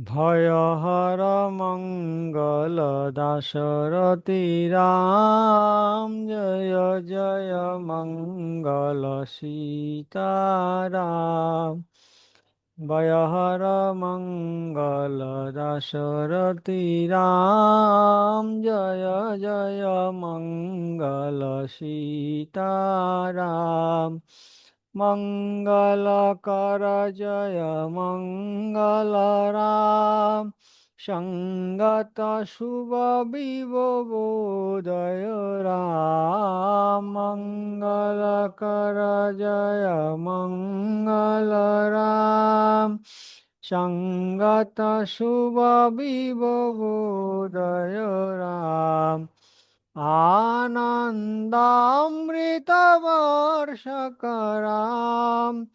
ভয়হর মঙ্গল দাশরথি রাম, জয় জয় মঙ্গল সীতারাম। ভয়হর মঙ্গল দাশরথি রাম, জয় জয় মঙ্গল সীতারাম। মঙ্গল কর জয় মঙ্গল রাম, সঙ্গত শুভ বিবোধয় রাম। মঙ্গল কর জয় মঙ্গল রাম, সঙ্গত শুভ বিবোধয় রাম। আনন্দামৃত বর্ষকরাম,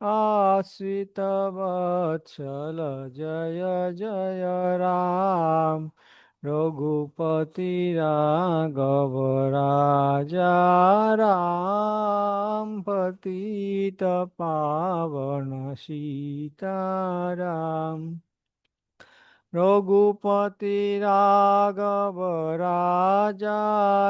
আশ্রিত বৎসল জয় জয় রাম। রঘুপতি রাঘব রাজা রাম, পতিত পাবন সীতারাম। রঘুপতি রাঘব রাজা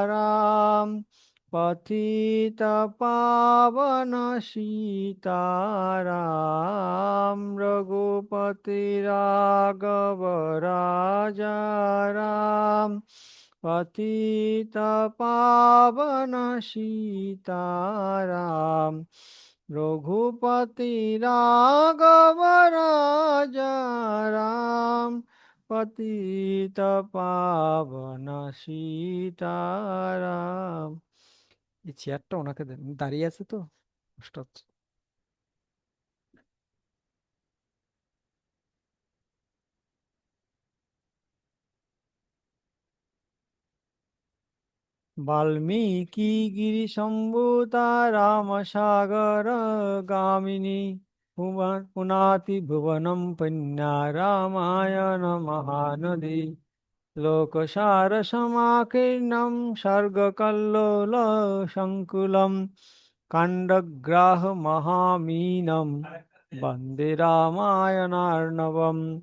রাম, পতিত পাবন সীতারাম। রঘুপতি রাঘব রাজা রাম, পতিত পাবন সীতারাম। রঘুপতি রাঘব রাজা রাম, পতিত পাবন সীতারাম। এই চেয়ারটা ওনাকে দেন, দাঁড়িয়ে আছে তো কষ্ট হচ্ছে। বাল্মীকি গিরি সম্ভূতা রাম সাগর গামিনী, পুনাতি ভুবনম পন্যা রামায়ণ মহানদী। লোকসার সমাকীর্ণম সর্গকল্লোল সংকুলম, কাণ্ডগ্রাহ মহামীনম বন্দে রামায়ণার্ণবম।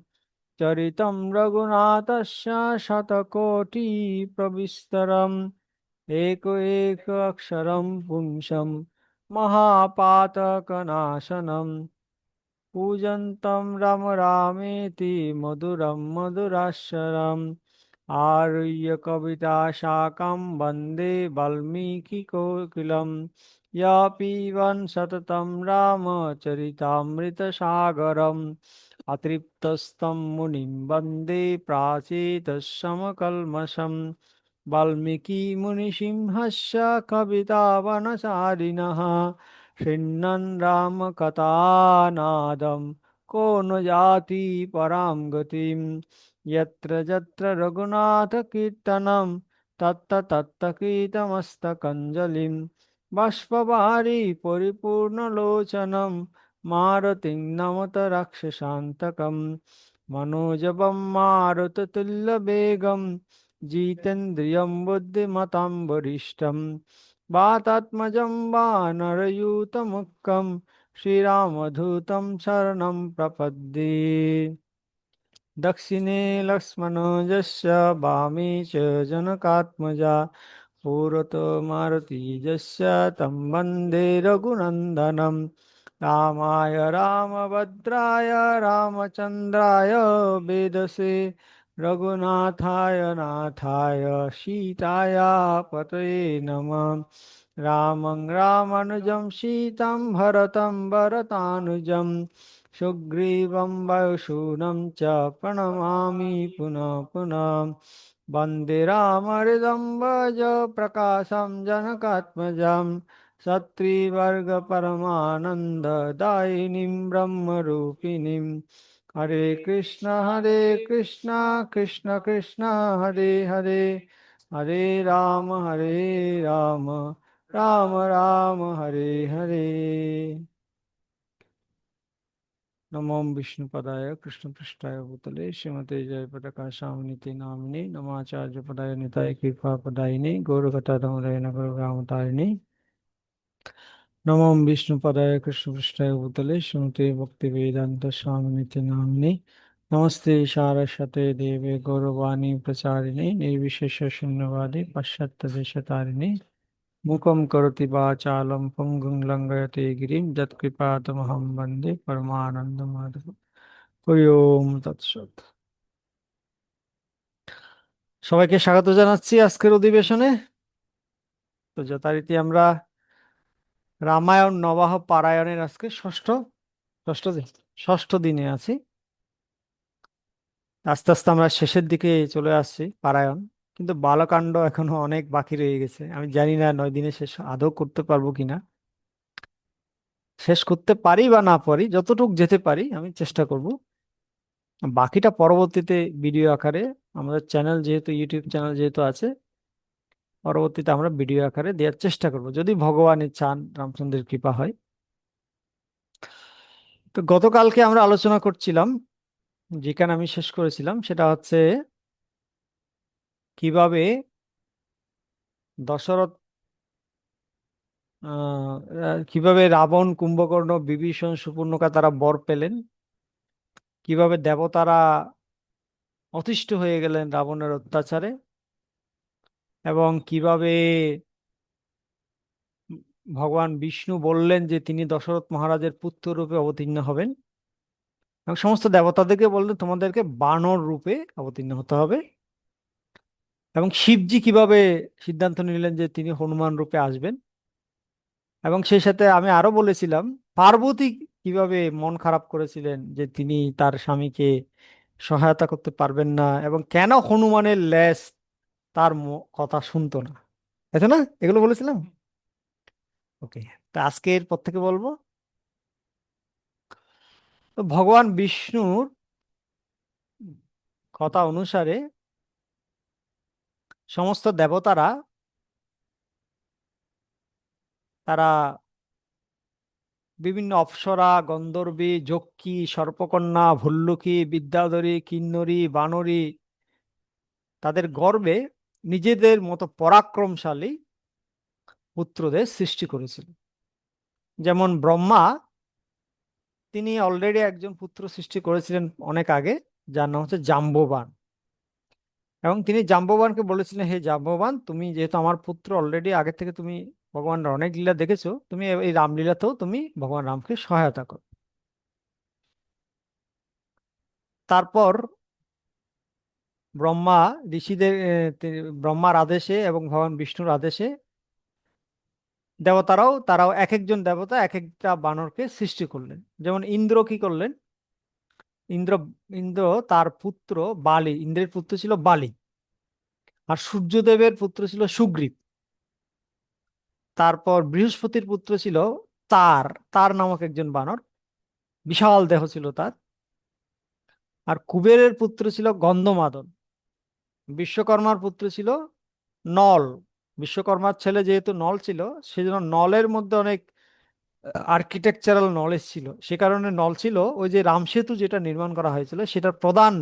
চরিতম রঘুনাথস্য শতকোটি প্রবিস্তরম, এক এক অক্ষরম পুংসম মহাপাতকনাশনম। কূজন্तं রাম রামেতি মধুরম মধুরাক্ষরম, আরুহ্য কবিতা শাখাম বন্দে বাল্মীকি কোকিলম। ইয়ো পিবন সততম রামচরিতামৃতসাগরম, অতৃপ্তস্तं মুনিম বন্দে प्राचेतसमकल्मषम्। वाल्मीकिमुनिसिंहस्य कवितावनचारिणः, शृण्वन् रामकथानादं को न याति परां गतिम्। यत्र यत्र रघुनाथकीर्तनं, तत्र तत्र कृतमस्तकञ्जलिं। बाष्पवारि परिपूर्णलोचनं, मारुतिं नमत राक्षसान्तकम्। मनोजवं मारुततुल्यवेगं, जितेन्द्रियं बुद्धिमतां वरिष्ठं। वातात्मजं वानरयूथमुख्यं, श्रीरामदूतं शरणं प्रपद्ये। दक्षिणे लक्ष्मणोऽयस्य वामे च जनकात्मजा, पुरतो मारुतिर्यस्य तं वन्दे रघुनन्दनं। रामाय रामभद्राय रामचन्द्राय वेदसे, रघुनाथाय नाथाय सीताया पतये नमः। रामं रामानुजं सीतं भरतं भरतानुजं, सुग्रीवं वयुसूनं च प्रणमामि पुनः पुनः। वन्दे रामहृदम्बज प्रकाशं जनकात्मजं, सत्रिवर्गपरमानन्ददायिनीं ब्रह्मरूपिणीं। हरे कृष्ण कृष्ण कृष्ण हरे हरे, हरे राम राम राम हरे हरे। नमो विष्णुपदाय कृष्णपृष्ठाय भूतले श्रीमते जयप्रकाशामिनीति नामिने, नमाचार्यपदाय निताय कृपापदायिने, गौरगताधमदय नगरग्रामतारिणे। नमो विष्णुपदाय कृष्णपृष्ठाय भूतले श्रीमते भक्तिवेदांत स्वामिनीति नामिने, नमस्ते सारस्वते देवे गौरवाणी प्रचारिणे निर्विशेष शून्यवादी पाश्चात्य देशतारिणे मुखं करोति वाचालं पङ्गुं लङ्घयते गिरिं यत्कृपातमहं वन्दे परमानन्दमाधवम्। হরি ওম তৎসৎ। সবাইকে স্বাগত জানাচ্ছি আজকের অধিবেশনে। তো যথারীতি আমরা রামায়ণ নবাহ পারায়ণের আজকে ষষ্ঠ দিন ষষ্ঠ দিনে আছি। আস্তে আস্তে আমরা শেষের দিকে চলে আসছি পারায়ণ, কিন্তু বালকাণ্ড এখনো অনেক বাকি রয়ে গেছে। আমি জানি না 9 দিনে শেষ আদৌ করতে পারবো কিনা। শেষ করতে পারি বা না পারি, যতটুকু যেতে পারি আমি চেষ্টা করব। বাকিটা পরবর্তীতে ভিডিও আকারে, আমাদের চ্যানেল যেহেতু, ইউটিউব চ্যানেল যেহেতু আছে, পরবর্তীতে আমরা ভিডিও আকারে দেওয়ার চেষ্টা করব যদি ভগবানের চান, রামচন্দ্রের কৃপা হয়। তো গতকালকে আমরা আলোচনা করছিলাম, যেখানে আমি শেষ করেছিলাম সেটা হচ্ছে কিভাবে দশরথ কিভাবে রাবণ, কুম্ভকর্ণ, বিভীষণ, শূর্পণখা তারা বর পেলেন, কিভাবে দেবতারা অতিষ্ঠ হয়ে গেলেন রাবণের অত্যাচারে, এবং কিভাবে ভগবান বিষ্ণু বললেন যে তিনি দশরথ মহারাজের পুত্র রূপে অবতীর্ণ হবেন, এবং সমস্ত দেবতাদেরকে বললেন তোমাদেরকে বানর রূপে অবতীর্ণ হতে হবে। এবং শিবজি কিভাবে সিদ্ধান্ত নিলেন যে তিনি হনুমান রূপে আসবেন। এবং সেই সাথে আমি আরো বলেছিলাম পার্বতী কিভাবে মন খারাপ করেছিলেন যে তিনি তার স্বামীকে সহায়তা করতে পারবেন না, এবং কেন হনুমানের লেজ তার কথা শুনতো না। তাই তো না? এগুলো বলেছিলাম। ওকে, তা আজকের পর থেকে বলবো। তো ভগবান বিষ্ণুর কথা অনুসারে সমস্ত দেবতারা, তারা বিভিন্ন অপ্সরা, গন্ধর্বী, যক্ষী, সর্পকন্যা, ভল্লুকী, বিদ্যাধরী, কিন্নরী, বানরী, তাদের গর্ভে নিজেদের মতো পরাক্রমশালী পুত্রদের সৃষ্টি করেছিল। যেমন ব্রহ্মা, তিনি অলরেডি একজন পুত্র সৃষ্টি করেছিলেন অনেক আগে, যার নাম হচ্ছে জাম্ববান। এবং তিনি জাম্ববানকে বলেছিলেন, হে জাম্ববান, তুমি যেহেতু আমার পুত্র, অলরেডি আগে থেকে তুমি ভগবানের অনেক লীলা দেখেছো, তুমি এই রামলীলাতেও তুমি ভগবান রামকে সহায়তা করো। তারপর ব্রহ্মা ঋষিদের ব্রহ্মার আদেশে এবং ভগবান বিষ্ণুর আদেশে তারাও এক একজন দেবতা এক একটা বানরকে সৃষ্টি করলেন। যেমন ইন্দ্র কি করলেন, ইন্দ্র ইন্দ্র তার পুত্র বালি, ইন্দ্রের পুত্র ছিল বালি, আর সূর্যদেবের পুত্র ছিল সুগ্রীব। তারপর বৃহস্পতির পুত্র ছিল তার তার নামক একজন বানর, বিশাল দেহ ছিল তার। আর কুবেরের পুত্র ছিল গন্ধমাদন। বিশ্বকর্মার পুত্র ছিল নল। বিশ্বকর্মার ছেলে যেহেতু নল ছিল, সেজন্য নলের মধ্যে অনেক আর্কিটেকচারাল নলেজ ছিল, সে কারণে নল ছিল ওই যে রাম সেতু যেটা নির্মাণ করা হয়েছিল সেটার প্রধান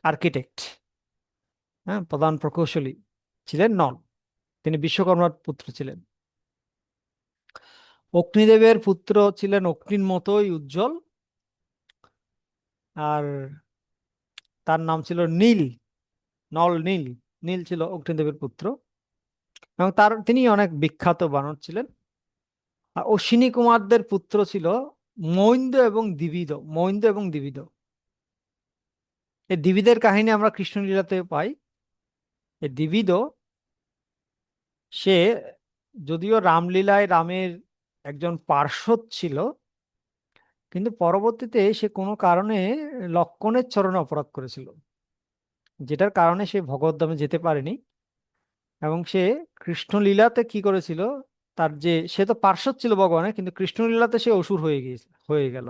আর্কিটেক্ট। হ্যাঁ, প্রধান প্রকৌশলী ছিলেন নল, তিনি বিশ্বকর্মার পুত্র ছিলেন। অগ্নিদেবের পুত্র ছিলেন অগ্নির মতোই উজ্জ্বল, আর তার নাম ছিল নীল। নল নীল, নীল ছিল অগ্নিদেবের পুত্র, এবং তিনি অনেক বিখ্যাত বানর ছিলেন। আর অশ্বিনী কুমারদের পুত্র ছিল মৈন্দ এবং দ্বিবিদ। এই দ্বিবিদের কাহিনী আমরা কৃষ্ণলীলাতে পাই। এই দ্বিবিদ, সে যদিও রামলীলায় রামের একজন পার্ষদ ছিল, কিন্তু পরবর্তীতে সে কোনো কারণে লক্ষ্মণের চরণে অপরাধ করেছিল, যেটার কারণে সে ভগবদ্ধামে যেতে পারেনি। এবং সে কৃষ্ণলীলাতে কি করেছিল, তার যে, সে তো পার্ষদ ছিল ভগবানের, কিন্তু কৃষ্ণলীলাতে সে অসুর হয়ে গেল।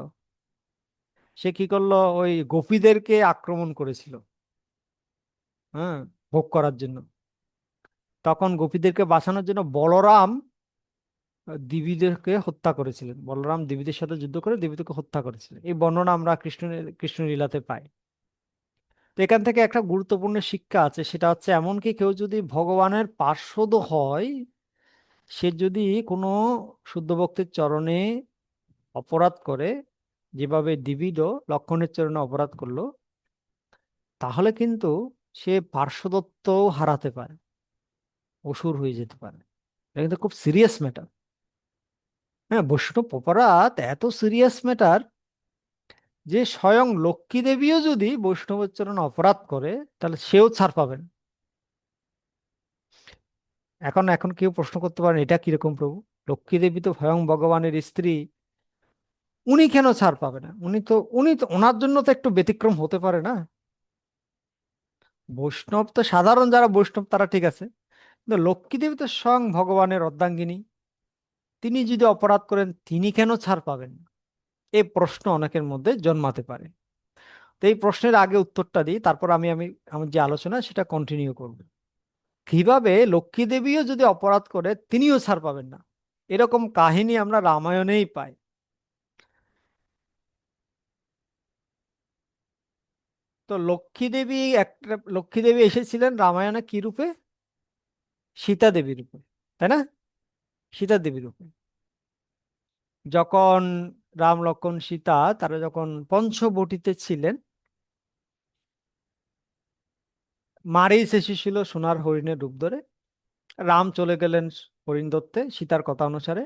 সে কি করলো, ওই গোপীদেরকে আক্রমণ করেছিল, হ্যাঁ, ভোগ করার জন্য। তখন গোপীদেরকে বাঁচানোর জন্য বলরাম দেবীদেরকে হত্যা করেছিলেন। বলরাম দেবীদের সাথে যুদ্ধ করে দেবীদেরকে হত্যা করেছিলেন। এই বর্ণনা আমরা কৃষ্ণলীলাতে পাই। তো এখান থেকে একটা গুরুত্বপূর্ণ শিক্ষা আছে, সেটা হচ্ছে এমনকি কেউ যদি ভগবানের পার্ষদ হয়, সে যদি কোনো শুদ্ধ ভক্তের চরণে অপরাধ করে, যেভাবে দিবিদও লক্ষণের চরণে অপরাধ করলো, তাহলে কিন্তু সে পার্শ্বদত্তও হারাতে পারে, অসুর হয়ে যেতে পারে। এটা কিন্তু খুব সিরিয়াস ম্যাটার। হ্যাঁ, বৈষ্ণব অপরাধ এত সিরিয়াস ম্যাটার যে স্বয়ং লক্ষ্মী দেবীও যদি বৈষ্ণবোচ্চারণ অপরাধ করে, তাহলে সেও ছাড় পাবেন। এখন এখন কেউ প্রশ্ন করতে পারেন, এটা কিরকম প্রভু? লক্ষ্মী দেবী তো স্বয়ং ভগবানের স্ত্রী, উনি কেন ছাড় পাবে না? উনি তো ওনার জন্য তো একটু ব্যতিক্রম হতে পারে না? বৈষ্ণব তো সাধারণ যারা বৈষ্ণব তারা ঠিক আছে, কিন্তু লক্ষ্মী দেবী তো স্বয়ং ভগবানের অর্ধাঙ্গিনী, তিনি যদি অপরাধ করেন তিনি কেন ছাড় পাবেন? এই প্রশ্ন অনেকের মধ্যে জন্মাতে পারে। তো এই প্রশ্নের আগে উত্তরটা দিই, তারপর আমি আমি আমার যে আলোচনা সেটা কন্টিনিউ করব। কিভাবে লক্ষ্মী দেবীও যদি অপরাধ করে তিনিও ছাড় পাবেন না, এরকম কাহিনী আমরা রামায়ণেই পাই। তো লক্ষ্মী দেবী এসেছিলেন রামায়ণে কি রূপে? সীতা দেবী রূপে, তাই না? সীতা দেবী রূপে। যখন রাম লক্ষ্মণ সীতা তারা যখন পঞ্চবটিতে ছিলেন, মারিচ এসেছিল সোনার হরিণের রূপ ধরে, রাম চলে গেলেন হরিণ ধরতে সীতার কথা অনুসারে,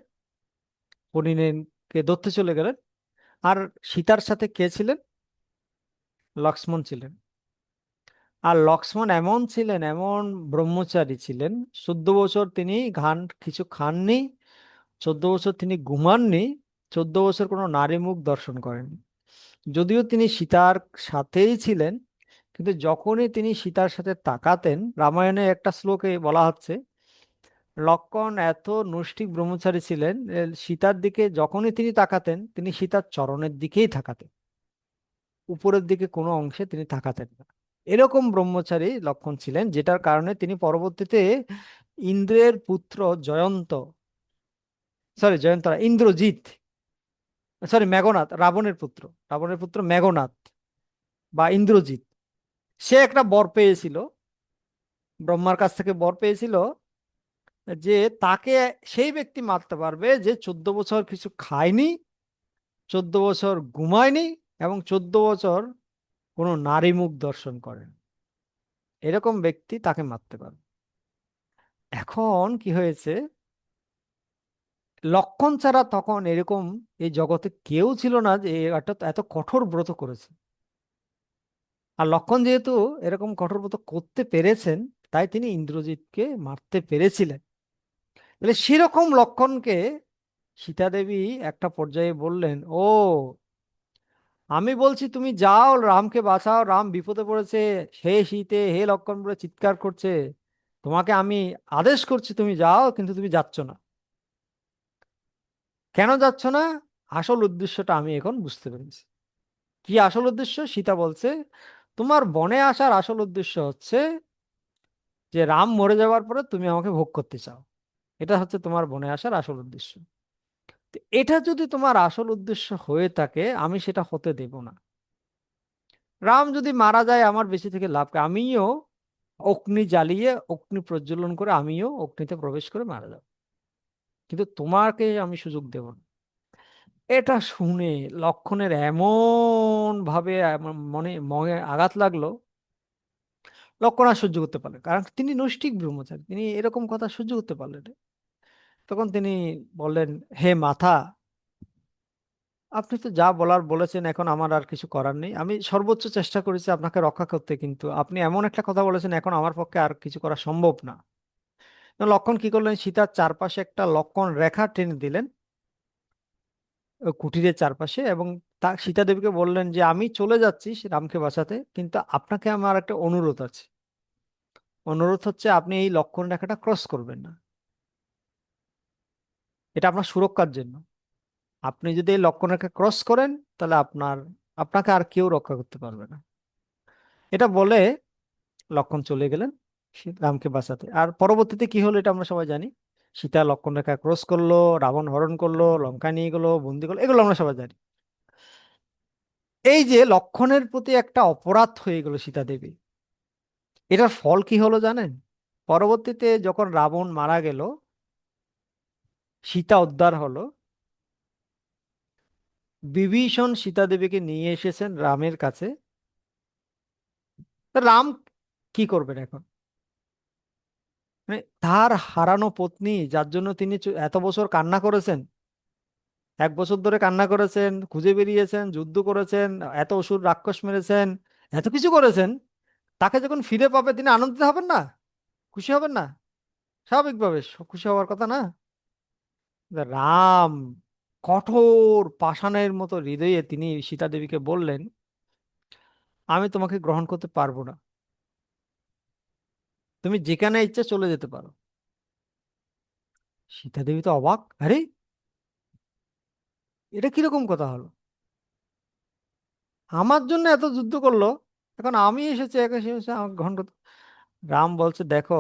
হরিণকে ধরতে চলে গেলেন। আর সীতার সাথে কে ছিলেন? লক্ষ্মণ ছিলেন। আর লক্ষ্মণ এমন ছিলেন, এমন ব্রহ্মচারী ছিলেন, 14 বছর তিনি কিছু খাননি, 14 বছর তিনি ঘুমাননি, 14 বছর কোনো নারী মুখ দর্শন করেননি। যদিও তিনি সীতার সাথেই ছিলেন, কিন্তু যখনই তিনি সীতার সাথে তাকাতেন, রামায়ণে একটা শ্লোকে বলা হচ্ছে লক্ষ্মণ এত নৈষ্ঠিক ব্রহ্মচারী ছিলেন, সীতার দিকে যখনই তিনি তাকাতেন তিনি সীতার চরণের দিকেই তাকাতেন, উপরের দিকে কোনো অংশে তিনি তাকাতেন না। এরকম ব্রহ্মচারী লক্ষণ ছিলেন, যেটার কারণে তিনি পরবর্তীতে ইন্দ্রের পুত্র জয়ন্ত, সরি জয়ন্ত না, ইন্দ্রজিৎ, সরি মেঘনাদ, রাবণের পুত্র মেঘনাদ বা ইন্দ্রজিৎ, সে একটা বর পেয়েছিল, ব্রহ্মার কাছ থেকে বর পেয়েছিল যে তাকে সেই ব্যক্তি মারতে পারবে যে 14 বছর কিছু খায়নি, 14 বছর ঘুমায়নি, এবং 14 বছর কোনো নারী মুখ দর্শন করেন। এরকম ব্যক্তি তাকে মারতে পারবে। এখন কি হয়েছে, লক্ষণ ছাড়া তখন এরকম এই জগতে কেউ ছিল না যে এত এত কঠোর ব্রত করেছে। আর লক্ষণ যেহেতু এরকম কঠোর ব্রত করতে পেরেছেন, তাই তিনি ইন্দ্রজিৎকে মারতে পেরেছিলেন। তাহলে সেরকম লক্ষণকে সীতা দেবী একটা পর্যায়ে বললেন, ও আমি বলছি তুমি যাও রামকে বাঁচাও, রাম বিপদে পড়েছে, হে সীতে হে লক্ষণ বলে চিৎকার করছে, তোমাকে আমি আদেশ করছি তুমি যাও, কিন্তু তুমি যাচ্ছ না। কেন যাচ্ছ না? আসল উদ্দেশ্যটা আমি এখন বুঝতে পেরেছি। কি আসল উদ্দেশ্য? সীতা বলছে, তোমার বনে আসার আসল উদ্দেশ্য হচ্ছে যে রাম মরে যাওয়ার পরে তুমি আমাকে ভোগ করতে চাও, এটা হচ্ছে তোমার বনে আসার আসল উদ্দেশ্য। তো এটা যদি তোমার আসল উদ্দেশ্য হয়ে থাকে, আমি সেটা হতে দেব না। রাম যদি মারা যায় আমার বেঁচে থেকে লাভ কি? আমিও অগ্নি জ্বালিয়ে অগ্নি প্রজ্বলন করে আমিও অগ্নিতে প্রবেশ করে মারা যাব, কিন্তু তোমাকে আমি সুযোগ দেব না। এটা শুনে লক্ষণের এমন ভাবে মনে মনে আঘাত লাগলো, লক্ষণ আর সহ্য করতে পারলেন, কারণ তিনি নৈষ্ঠিক ব্রহ্মচারী, তিনি এরকম কথা সহ্য করতে পারলেন না। তখন তিনি বললেন, হে মাতা, আপনি তো যা বলার বলেছেন, এখন আমার আর কিছু করার নেই, আমি সর্বোচ্চ চেষ্টা করেছি আপনাকে রক্ষা করতে, কিন্তু আপনি এমন একটা কথা বলেছেন, এখন আমার পক্ষে আর কিছু করা সম্ভব না। তো লক্ষণ কি করলেন, সীতার চারপাশে একটা লক্ষণ রেখা টেনে দিলেন ওই কুটিরের চারপাশে, এবং সীতা দেবীকে বললেন যে আমি চলে যাচ্ছি রামকে বাঁচাতে, কিন্তু আপনাকে আমার একটা অনুরোধ আছে। অনুরোধ হচ্ছে আপনি এই লক্ষণ রেখাটা ক্রস করবেন না, এটা আপনার সুরক্ষার জন্য। আপনি যদি এই লক্ষণ রেখা ক্রস করেন, তাহলে আপনাকে আর কেউ রক্ষা করতে পারবে না। এটা বলে লক্ষণ চলে গেলেন রামকে বাঁচাতে। আর পরবর্তীতে কি হলো এটা আমরা সবাই জানি। সীতা লক্ষণ রেখা ক্রস করলো, রাবণ হরণ করলো, লঙ্কা নিয়ে গেলো, বন্দি করলো, এগুলো আমরা সবাই জানি। এই যে লক্ষণের প্রতি একটা অপরাধ হয়ে গেল সীতা দেবী, এটার ফল কি হলো জানেন? পরবর্তীতে যখন রাবণ মারা গেল, সীতা উদ্ধার হলো, বিভীষণ সীতা দেবীকে নিয়ে এসেছেন রামের কাছে। তা রাম কি করবেন এখন? মানে তার হারানো পত্নী, যার জন্য তিনি এত বছর কান্না করেছেন, 1 বছর ধরে কান্না করেছেন, খুঁজে বেরিয়েছেন, যুদ্ধ করেছেন, এত অসুর রাক্ষস মেরেছেন, এত কিছু করেছেন, তাকে যখন ফিরে পাবে তিনি আনন্দিত হবেন না? খুশি হবেন না? স্বাভাবিকভাবে খুশি হওয়ার কথা না? রাম কঠোর পাষাণের মতো হৃদয়ে তিনি সীতা দেবীকে বললেন, আমি তোমাকে গ্রহণ করতে পারবো না, তুমি যেখানে ইচ্ছে চলে যেতে পারো। সীতা দেবী তো অবাক, আরে এটা কিরকম কথা হলো? আমার জন্য এত যুদ্ধ করলো, এখন আমি এসেছি একা, সে এসে আমাকে গ্রহণ করতে। রাম বলছে, দেখো,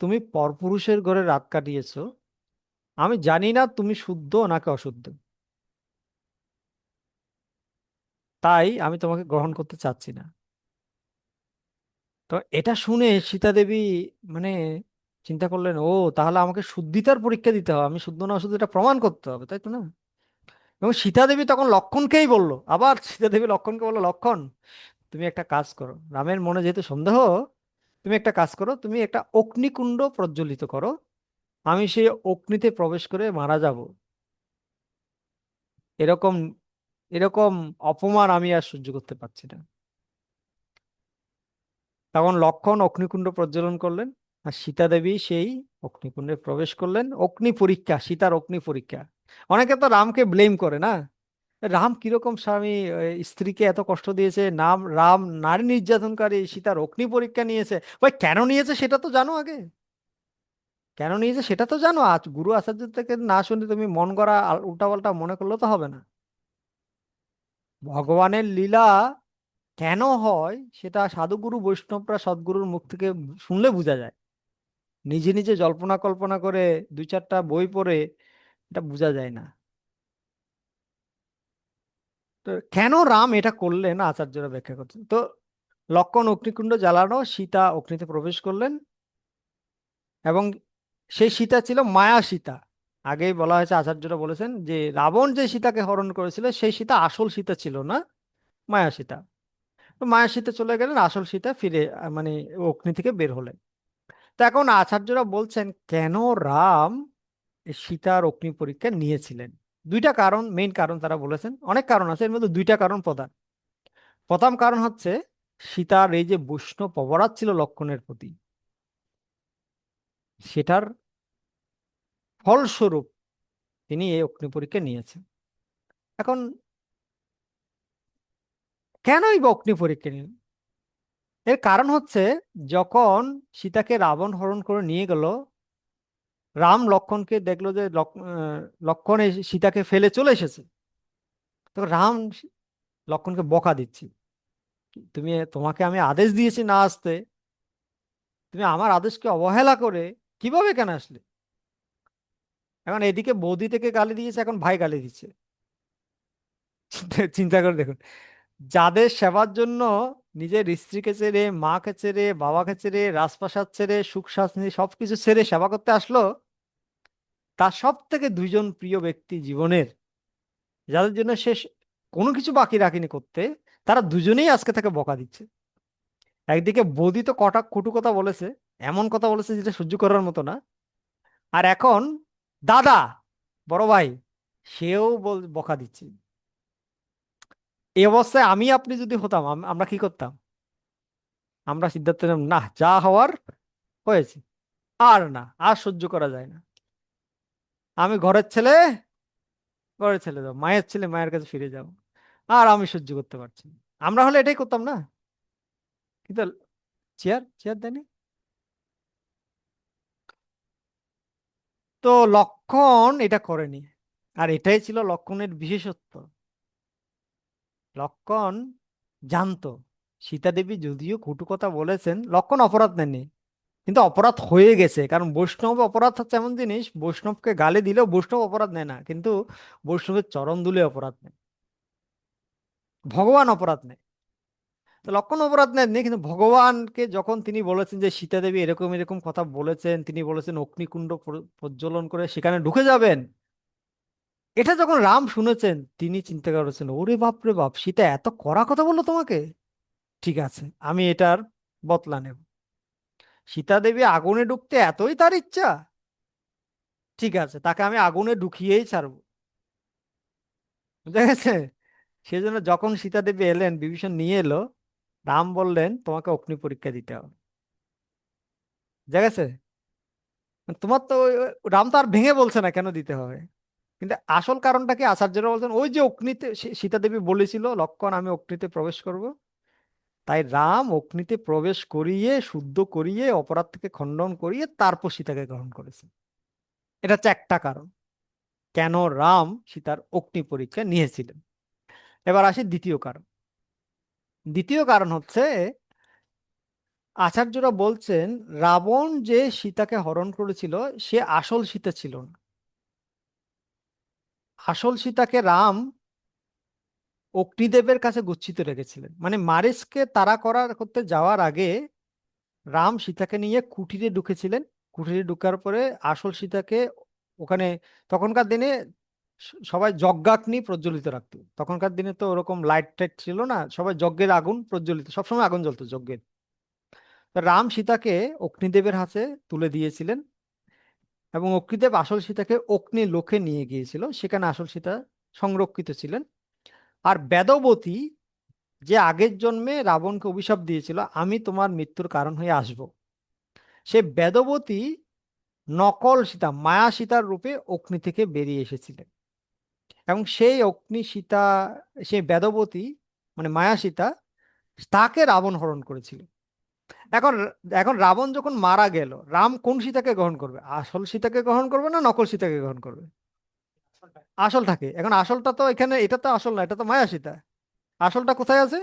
তুমি পরপুরুষের ঘরে রাত কাটিয়েছো, আমি জানি না তুমি শুদ্ধ নাকি অশুদ্ধ, তাই আমি তোমাকে গ্রহণ করতে চাচ্ছি না। তো এটা শুনে সীতা দেবী মানে চিন্তা করলেন, ও তাহলে আমাকে শুদ্ধিতার পরীক্ষা দিতে হবে, আমি শুদ্ধ না অশুদ্ধ এটা প্রমাণ করতে হবে, তাই তো না? এবং সীতা দেবী তখন লক্ষণকেই বলল, আবার সীতা দেবী লক্ষণকে বললো, লক্ষণ, তুমি একটা কাজ করো, রামের মনে যেহেতু সন্দেহ, তুমি একটা কাজ করো, তুমি একটা অগ্নিকুণ্ড প্রজ্বলিত করো, আমি সেই অগ্নিতে প্রবেশ করে মারা যাব। এরকম এরকম অপমান আমি আর সহ্য করতে পারছি না। তখন লক্ষ্মণ অগ্নিকুণ্ড প্রজ্বলন করলেন, আর সীতা দেবী সেই অগ্নিকুণ্ডে প্রবেশ করলেন। অগ্নি পরীক্ষা, সীতার অগ্নি পরীক্ষা। অনেকে তো রামকে ব্লেম করে না, রাম কিরকম স্বামী, স্ত্রীকে এত কষ্ট দিয়েছে, রাম নারী নির্যাতনকারী, সীতার অগ্নি পরীক্ষা নিয়েছে। ভাই কেন নিয়েছে সেটা তো জানো আগে, কেন নিয়েছে সেটা তো জানো। আজ গুরু আচার্য থেকে না শুনে তুমি মন গড়া উল্টাপাল্টা মনে করলে তো হবে না। ভগবানের লীলা কেন হয় সেটা সাধুগুরু বৈষ্ণবরা সদ্গুরুর মুখ থেকে শুনলে বোঝা যায়। নিজে নিজে জল্পনা কল্পনা করে 2-4টা বই পড়ে এটা বোঝা যায় না। তো কেন রাম এটা করলেন আচার্যরা ব্যাখ্যা করছেন। তো লক্ষ্মণ অগ্নিকুণ্ড জ্বালানো, সীতা অগ্নিতে প্রবেশ করলেন, এবং সেই সীতা ছিল মায়া সীতা। আগেই বলা হয়েছে, আচার্যরা বলেছেন যে রাবণ যে সীতাকে হরণ করেছিল সেই সীতা আসল সীতা ছিল না, মায়া সীতা। তো মায়া সীতা চলে গেলেন, আসল সীতা ফিরে মানে অগ্নি থেকে বের হলেন। তো এখন আচার্যরা বলছেন কেন রাম এই সীতার অগ্নি পরীক্ষা নিয়েছিলেন। 2টা কারণ, মেইন কারণ তারা বলেছেন, অনেক কারণ আছে, এর মধ্যে 2টা কারণ প্রধান। প্রথম কারণ হচ্ছে সীতার এই যে বৈষ্ণব অপরাধ ছিল লক্ষণের প্রতি, সেটার ফলস্বরূপ তিনি এই অগ্নি পরীক্ষা নিয়েছেন। এখন কেনই বা অগ্নি পরীক্ষা নিলেন? এর কারণ হচ্ছে, যখন সীতাকে রাবণ হরণ করে নিয়ে গেল, রাম লক্ষ্মণকে দেখলো যে লক্ষ্মণ এই সীতাকে ফেলে চলে এসেছে। তো রাম লক্ষ্মণকে বকা দিচ্ছে, তোমাকে আমি আদেশ দিয়েছি না আসতে, তুমি আমার আদেশকে অবহেলা করে কিভাবে কেন আসলে? এখন এদিকে বৌদি থেকে গালি দিয়েছে, এখন ভাই গালি দিচ্ছে। চিন্তা করে দেখুন, যাদের সেবার জন্য নিজের স্ত্রীকে ছেড়ে, মাকে ছেড়ে, বাবাকে ছেড়ে, রাজপ্রাসাদ ছেড়ে, সুখ শান্তি সবকিছু ছেড়ে সেবা করতে আসলো, তার সব থেকে 2জন প্রিয় ব্যক্তি জীবনের, যাদের জন্য শেষ কোনো কিছু বাকি রাখিনি করতে, তারা দুজনেই আজকে তাকে বকা দিচ্ছে। একদিকে বৌদি তো কটা কটু কথা বলেছে, এমন কথা বলেছে যেটা সহ্য করার মতো না। আর এখন দাদা, বড় ভাই, সেও বকা দিচ্ছে। এই অবস্থায় আমি আপনি যদি হতাম, আমরা কি করতাম? আমরা সিদ্ধান্ত নিলাম, না, যা হওয়ার হয়েছে, আর না, আর সহ্য করা যায় না, আমি ঘরের ছেলে, ঘরের ছেলে যাও, মায়ের ছেলে মায়ের কাছে ফিরে যাও, আর আমি সহ্য করতে পারছি না। আমরা হলে এটাই করতাম না? কিন্তু চেয়ার চেয়ার দেয়নি। তো লক্ষণ এটা করেনি, আর এটাই ছিল লক্ষণের বিশেষত্ব। লক্ষণ জানতো সীতা দেবী যদিও কটু কথা বলেছেন, লক্ষণ অপরাধ নেননি, কিন্তু অপরাধ হয়ে গেছে। কারণ বৈষ্ণব অপরাধ হচ্ছে এমন জিনিস, বৈষ্ণবকে গালি দিলেও বৈষ্ণব অপরাধ নেয় না, কিন্তু বৈষ্ণবের চরণ ধুলে অপরাধ নেয়, ভগবান অপরাধ নেয়। তো লক্ষণ অপরাধ নেননি, কিন্তু ভগবানকে যখন তিনি বলেছেন যে সীতা দেবী এরকম এরকম কথা বলেছেন, তিনি বলেছেন অগ্নিকুণ্ড প্রজ্বলন করে সেখানে ঢুকে যাবেন, এটা যখন রাম শুনেছেন, তিনি চিন্তা করেছেন, ওরে বাপ রে বাপ, সীতা এত কড়া কথা বললো তোমাকে, ঠিক আছে আমি এটার বদলা নেব। সীতা দেবী আগুনে ঢুকতে এতই তার ইচ্ছা, ঠিক আছে তাকে আমি আগুনে ঢুকিয়েই ছাড়বো। বুঝা গেছে? সেজন্য যখন সীতা দেবী এলেন, বিভীষণ নিয়ে এলো, রাম বললেন তোমাকে অগ্নি পরীক্ষা দিতে হবে। বুঝা গেছে? তোমার তো রাম তো আর ভেঙে বলছে না কেন দিতে হবে, কিন্তু আসল কারণটা কি, আচার্যরা বলছেন ওই যে অগ্নিতে সীতা দেবী বলেছিল লক্ষণ আমি অগ্নিতে প্রবেশ করব, তাই রাম অগ্নিতে প্রবেশ করিয়ে শুদ্ধ করিয়ে অপরাধ থেকে খণ্ডন করিয়ে তারপর সীতাকে গ্রহণ করেছে। এটা হচ্ছে একটা কারণ কেন রাম সীতার অগ্নি পরীক্ষা নিয়েছিলেন। এবার আসি দ্বিতীয় কারণ। দ্বিতীয় কারণ হচ্ছে, আচার্যরা বলছেন রাবণ যে সীতাকে হরণ করেছিল সে আসল সীতা ছিল না। আসল সীতাকে রাম অগ্নিদেবের কাছে গচ্ছিত রেখেছিলেন, মানে মারিচকে তাড়া করতে যাওয়ার আগে রাম সীতাকে নিয়ে কুটিরে ঢুকেছিলেন। কুটিরে ঢুকার পরে আসল সীতাকে ওখানে, তখনকার দিনে সবাই যজ্ঞাগ্নি প্রজ্বলিত রাখতো। তখনকার দিনে তো ওরকম লাইট টাইট ছিল না, সবাই যজ্ঞের আগুন প্রজ্বলিত, সবসময় আগুন জ্বলতো যজ্ঞের। তো রাম সীতাকে অগ্নিদেবের হাতে তুলে দিয়েছিলেন, এবং অগ্নিদেব আসল সীতাকে অগ্নি লোকে নিয়ে গিয়েছিল, সেখানে আসল সীতা সংরক্ষিত ছিলেন। আর বেদবতী, যে আগের জন্মে রাবণকে অভিশাপ দিয়েছিল আমি তোমার মৃত্যুর কারণ হয়ে আসব, সে বেদবতী নকল সীতা মায়া সীতার রূপে অগ্নি থেকে বেরিয়ে এসেছিলেন। এবং সেই অগ্নি সীতা, সেই বেদবতী মানে মায়া সীতা, তাকে রাবণ হরণ করেছিল। এখন এখন রাবণ যখন মারা গেল, রাম কোন সীতাকে গ্রহণ করবে, আসল সীতাকে গ্রহণ করবে না নকল সীতাকে গ্রহণ করবে? আসলটাকে। এখন আসলটা তো এখানে, এটা তো আসল না, এটা তো মায়া সীতা। আসলটা কোথায় আছে?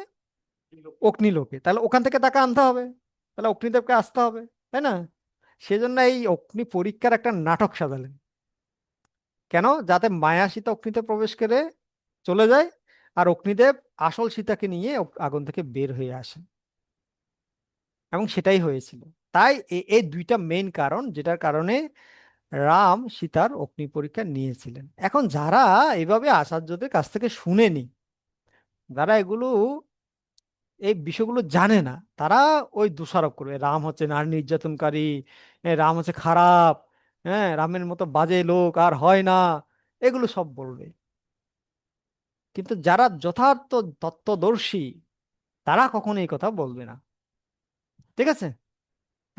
অগ্নিলোকে। তাহলে ওখান থেকে তাকে আনতে হবে, তাহলে অগ্নিদেবকে আসতে হবে, তাই না? সেজন্য এই অগ্নি পরীক্ষার একটা নাটক সাজালেন। কেন? যাতে মায়া সীতা অগ্নিতে প্রবেশ করে চলে যায়, আর অগ্নিদেব আসল সীতাকে নিয়ে আগুন থেকে বের হয়ে আসেন। এবং সেটাই হয়েছিল। তাই এই দুইটা মেইন কারণ যেটার কারণে রাম সীতার অগ্নি পরীক্ষা নিয়েছিলেন। এখন যারা এভাবে আচার্যদের কাছ থেকে শুনেনি, যারা এগুলো এই বিষয়গুলো জানে না, তারা ওই দোষারোপ করবে রাম হচ্ছে নারী নির্যাতনকারী, রাম হচ্ছে খারাপ, হ্যাঁ রামের মতো বাজে লোক আর হয় না, এগুলো সব বলবে। কিন্তু যারা যথার্থ তত্ত্বদর্শী, তারা কখনো এই কথা বলবে না। ঠিক আছে?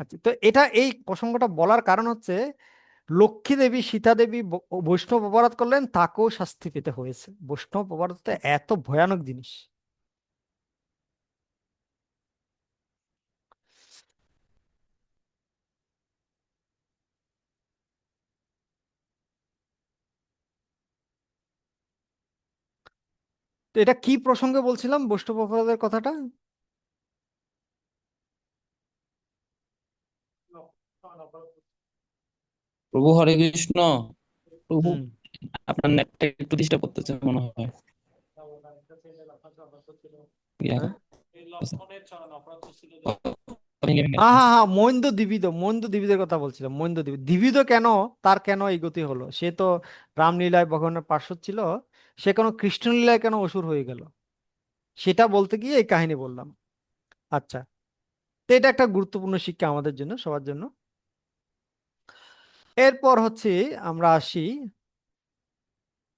আচ্ছা, তো এটা এই প্রসঙ্গটা বলার কারণ হচ্ছে, লক্ষ্মী দেবী সীতা দেবী বৈষ্ণব অপরাধ করলেন, তাকেও শাস্তি পেতে হয়েছে। বৈষ্ণব অপরাধটা এত ভয়ানক জিনিস। তো এটা কি প্রসঙ্গে বলছিলাম বৈষ্ণব অপরাধের কথাটা? প্রভু হরে কৃষ্ণ। প্রভু, হুম। আপনার নেটটা একটু ডিস্টার্ব করতেছে মনে হয়। ইয়া হ্যাঁ করতেছে। ভেঙে ভেঙে হ্যাঁ হ্যাঁ আসতেছে। হ্যাঁ, মৈন্দ দ্বীপিদের কথা বলছিলাম। দ্বীপিদ কেন, তার কেন এই গতি হলো? সে তো রামলীলায় ভগবানের পার্শ্বদ ছিল, সে কেন কৃষ্ণলীলায় কেন অসুর হয়ে গেল, সেটা বলতে গিয়ে এই কাহিনী বললাম। আচ্ছা, তো এটা একটা গুরুত্বপূর্ণ শিক্ষা আমাদের জন্য, সবার জন্য। এরপর হচ্ছে আমরা আসি,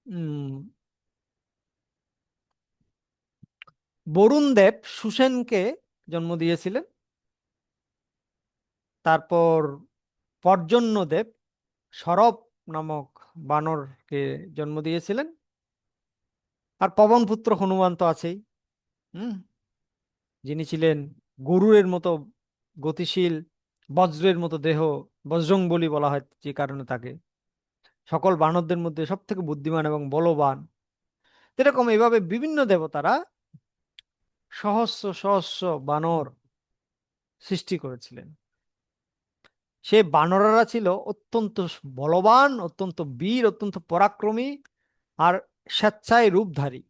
উম বরুণ দেব সুসেনকে জন্ম দিয়েছিলেন। তারপর পর্জন্য দেব সরব নামক বানরকে জন্ম দিয়েছিলেন। আর পবনপুত্র হনুমান তো আছেই, হুম, যিনি ছিলেন গরুরের মতো গতিশীল, বজ্রের মতো দেহ, বজ্রং বলি বলা হয় যে কারণে তাকে, সকল বানরদের মধ্যে সব থেকে বুদ্ধিমান এবং বলবান। এরকম এইভাবে বিভিন্ন দেবতারা সহস্র সহস্র বানর সৃষ্টি করেছিলেন। সে বানররা ছিল অত্যন্ত বলবান, অত্যন্ত বীর, অত্যন্ত পরাক্রমী, আর স্বেচ্ছায় রূপধারী।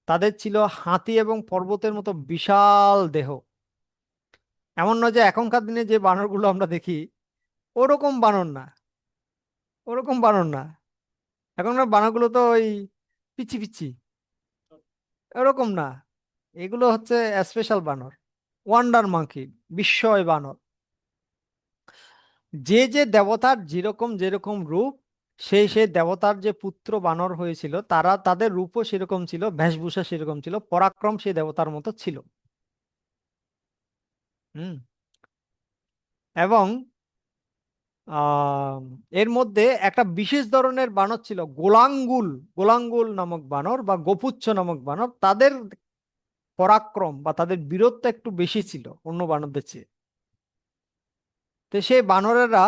তাদের ছিল হাতি এবং পর্বতের মতো বিশাল দেহ। এমন নয় যে এখনকার দিনে যে বানরগুলো আমরা দেখি ওরকম বানর না, ওরকম বানর না। এখনকার বানরগুলো তো ওই পিচ্ছি পিচ্ছি, এরকম না। এগুলো হচ্ছে স্পেশাল বানর, ওয়ান্ডার মাঙ্কি, বিস্ময় বানর। যে যে দেবতার যেরকম যেরকম রূপ, সেই সেই দেবতার যে পুত্র বানর হয়েছিল, তারা তাদের রূপও সেরকম ছিল, বেশভূষা সেরকম ছিল, পরাক্রম সেই দেবতার মতো ছিল। হুম। এবং আহ এর মধ্যে একটা বিশেষ ধরনের বানর ছিল, গোলাঙ্গুল। গোলাঙ্গুল নামক বানর বা গোপুচ্ছ নামক বানর, তাদের পরাক্রম বা তাদের বীরত্ব একটু বেশি ছিল অন্য বানরদের চেয়ে। তো সেই বানরেরা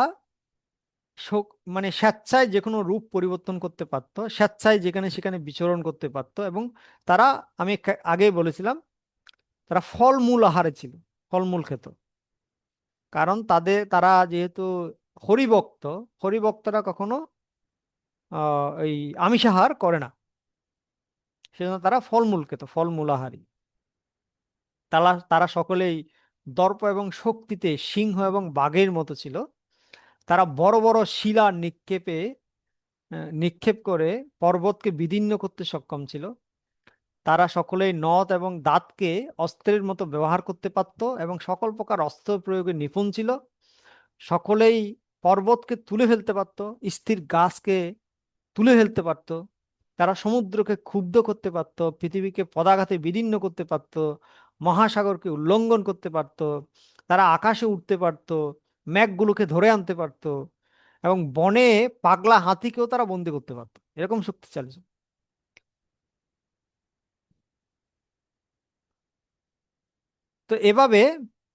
মানে স্বেচ্ছায় যে কোনো রূপ পরিবর্তন করতে পারতো, স্বেচ্ছায় যেখানে সেখানে বিচরণ করতে পারতো। এবং তারা, আমি আগেই বলেছিলাম, তারা ফলমূল আহারে ছিল, ফলমূল খেত। কারণ তারা যেহেতু হরিভক্ত, হরিভক্তরা কখনো এই আমিষাহার করে না, সেজন্য তারা ফলমূল খেত, ফলমূল আহারী। তারা তারা সকলেই দর্প এবং শক্তিতে সিংহ এবং বাঘের মতো ছিল। তারা বড় বড় শিলা নিক্ষেপ করে পর্বতকে বিদীর্ণ করতে সক্ষম ছিল। তারা সকলেই নখ এবং দাঁতকে অস্ত্রের মতো ব্যবহার করতে পারত এবং সকল প্রকার অস্ত্র প্রয়োগে নিপুণ ছিল। সকলেই পর্বতকে তুলে ফেলতে পারত, স্থির গাছকে তুলে ফেলতে পারত। তারা সমুদ্রকে ক্ষুব্ধ করতে পারত, পৃথিবীকে পদাঘাতে বিদীর্ণ করতে পারত, মহাসাগরকে উল্লঙ্ঘন করতে পারত। তারা আকাশে উঠতে পারত, মেঘগুলোকে ধরে আনতে পারত, এবং বনে পাগলা হাতিকেও তারা বন্দি করতে পারত। এরকম শক্তিশালী ছিল। তো এভাবে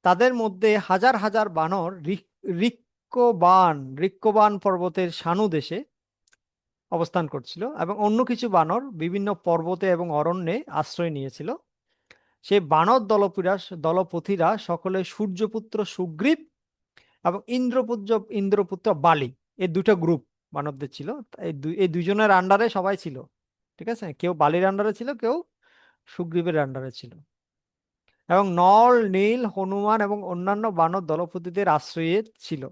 তাদের মধ্যে হাজার হাজার বানর রিক্কবান পর্বতের সানু দেশে অবস্থান করছিল, এবং অন্য কিছু বানর বিভিন্ন পর্বতে এবং অরণ্যে আশ্রয় নিয়েছিল। সেই বানর দলপতিরা সকলে সূর্যপুত্র সুগ্রীব এবং ইন্দ্রপুত্র বালি, এই দুটো গ্রুপ বানরদের ছিল। এই দুইজনের আন্ডারে সবাই ছিল। ঠিক আছে, কেউ বালির আন্ডারে ছিল, কেউ সুগ্রীবের আন্ডারে ছিল। এবং নল নীল হনুমান এবং অন্যান্য বানর দলপতিদের আশ্রয়ে ছিল।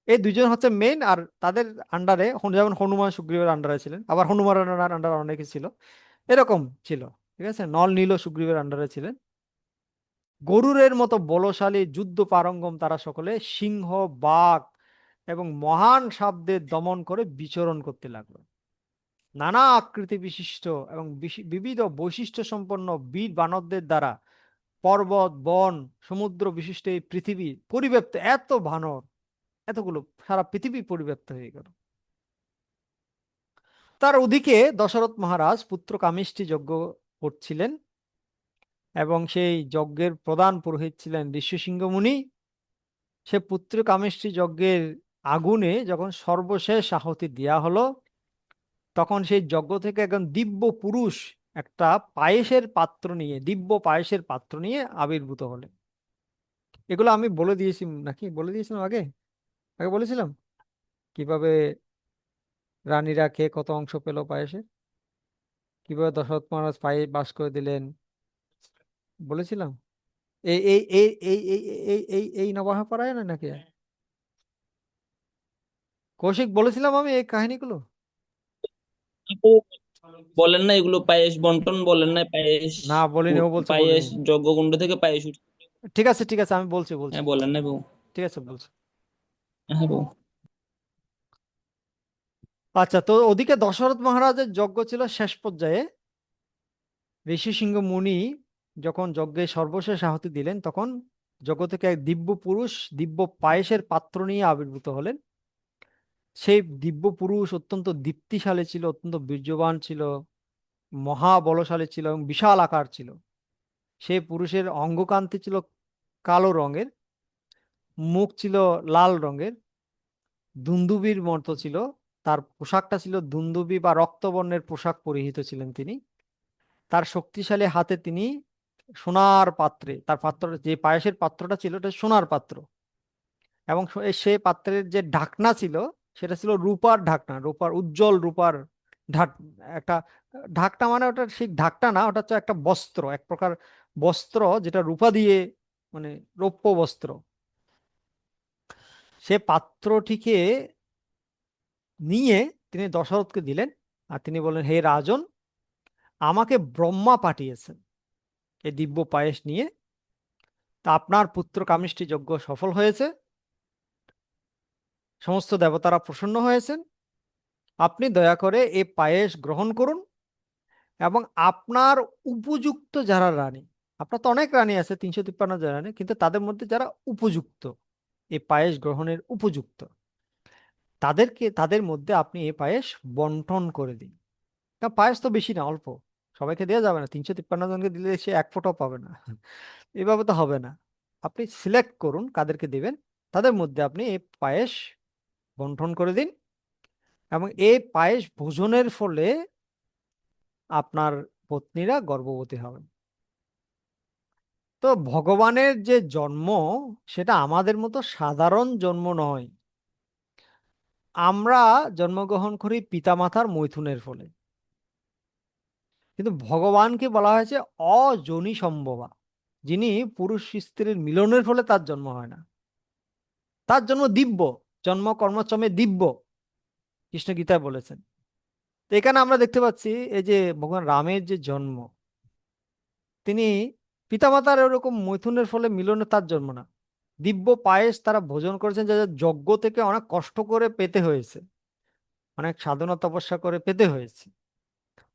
এই দুজন হচ্ছে মেইন, আর তাদের আন্ডারে যেমন হনুমান সুগ্রীবের আন্ডারে ছিলেন, আবার হনুমানের আন্ডারে অনেকে ছিল, এরকম ছিল। ঠিক আছে, নল নীল ও সুগ্রীবের আন্ডারে ছিলেন। গরুরের মতো বলশালী, যুদ্ধ পারঙ্গম তারা সকলে সিংহ, বাঘ এবং মহান সাপদের দমন করে বিচরণ করতে লাগলো। নানা আকৃতি বিশিষ্ট এবং বিবিধ বৈশিষ্ট্য সম্পন্ন বীর বানরদের দ্বারা পর্বত, বন, সমুদ্র বিশিষ্ট এই পৃথিবী পরিব্যাপ্ত। এত বানর, এতগুলো, সারা পৃথিবী পরিব্যাপ্ত হয়ে গেল। তার ওদিকে দশরথ মহারাজ পুত্র কামিষ্টি যজ্ঞ করছিলেন, এবং সেই যজ্ঞের প্রধান পুরোহিত ছিলেন ঋষ্যশৃঙ্গ মুনি। সে পুত্র কামেষ্টি যজ্ঞের আগুনে যখন সর্বশেষ আহুতি দেয়া হলো, তখন সেই যজ্ঞ থেকে একজন দিব্য পুরুষ একটা দিব্য পায়েসের পাত্র নিয়ে আবির্ভূত হলেন। এগুলো আমি বলে দিয়েছি নাকি, বলে দিয়েছিলাম আগে, আগে বলেছিলাম কিভাবে রানীরা খেয়ে কত অংশ পেল পায়েসে, কিভাবে দশরথ মহারাজ পায়ে বাস করে দিলেন, বলেছিলাম। এই এই এই এই এই এই এই এই নবাহপাড়ায় না নাকি কৌশিক, বলেছিলাম আমি এই কাহিনীগুলো? আপু, বলেন না এগুলো পায়েস বন্টন, বলেন না পায়েস, না বলিনি, ও বলছে পায়েস বলিনি। যজ্ঞকুণ্ড থেকে পায়েস ঠিক আছে ঠিক আছে, আমি বলছি বলছি। হ্যাঁ বলেন না বউ। ঠিক আছে বলছি। হ্যাঁ বউ। আচ্ছা, তো ওদিকে দশরথ মহারাজের যজ্ঞ ছিল শেষ পর্যায়ে। ঋষি সিংহ মুনি যখন যজ্ঞে সর্বশেষ আহুতি দিলেন, তখন যজ্ঞ থেকে এক দিব্য পুরুষ দিব্য পায়েসের পাত্র নিয়ে আবির্ভূত হলেন। সেই দিব্য পুরুষ অত্যন্ত দীপ্তিশালী ছিল, অত্যন্ত বীর্যবান ছিল, মহাবলশালী ছিল এবং বিশাল আকার ছিল। সেই পুরুষের অঙ্গকান্তি ছিল কালো রঙের, মুখ ছিল লাল রঙের, দুন্দুবির মতো ছিল। তার পোশাকটা ছিল দুন্দুবি বা রক্তবর্ণের পোশাক পরিহিত ছিলেন তিনি। তার শক্তিশালী হাতে তিনি সোনার পাত্রে, তার পাত্র, যে পায়েসের পাত্রটা ছিল এটা সোনার পাত্র, এবং সেই পাত্রের যে ঢাকনা ছিল সেটা ছিল রূপার ঢাকনা, রূপার উজ্জ্বল রূপার ঢাক একটা ঢাকনা, মানে ওটা সেই ঢাকনা না, ওটা হচ্ছে একটা বস্ত্র, এক প্রকার বস্ত্র যেটা রূপা দিয়ে, মানে রৌপ্য বস্ত্র। সে পাত্রটিকে নিয়ে তিনি দশরথকে দিলেন। আর তিনি বললেন, হে রাজন, আমাকে ব্রহ্মা পাঠিয়েছেন এই দিব্য পায়েস নিয়ে। তা আপনার পুত্র কামিষ্টি যজ্ঞ সফল হয়েছে, সমস্ত দেবতারা প্রসন্ন হয়েছেন। আপনি দয়া করে এই পায়েস গ্রহণ করুন, এবং আপনার উপযুক্ত যারা রানী, আপনার তো অনেক রানী আছে, 353 জন রানী, কিন্তু তাদের মধ্যে যারা উপযুক্ত, এই পায়েস গ্রহণের উপযুক্ত, তাদের মধ্যে আপনি এই পায়েস বন্টন করে দিন। না, পায়েস তো বেশি না, অল্প, সবাইকে দেওয়া যাবে না, 353 জনকে দিলে সে এক ফোঁটাও পাবে না। এভাবে তো হবে না। আপনি সিলেক্ট করুন কাদেরকে দিবেন, তাদের মধ্যে আপনি এই পায়েস বন্টন করে দিন, এবং এই পায়েস ভোজনের ফলে আপনার পত্নীরা গর্ভবতী হবেন। তো ভগবানের যে জন্ম, সেটা আমাদের মতো সাধারণ জন্ম নয়। আমরা জন্মগ্রহণ করি পিতামাতার মৈথুনের ফলে, কিন্তু ভগবানকে বলা হয়েছে অযোনি সম্ভবা, যিনি পুরুষ স্ত্রীর মিলনের ফলে তার জন্ম হয় না। তার জন্ম দিব্য, জন্ম কর্মচমে দিব্য, কৃষ্ণ গীতায় বলেছেন। তো এখানে আমরা দেখতে পাচ্ছি এই যে ভগবান রামের যে জন্ম, তিনি পিতামাতার এরকম মৈথুনের ফলে মিলনে তার জন্ম না। দিব্য পায়েস তারা ভোজন করেছেন, যা যা যজ্ঞ থেকে অনেক কষ্ট করে পেতে হয়েছে, অনেক সাধনা তপস্যা করে পেতে হয়েছে।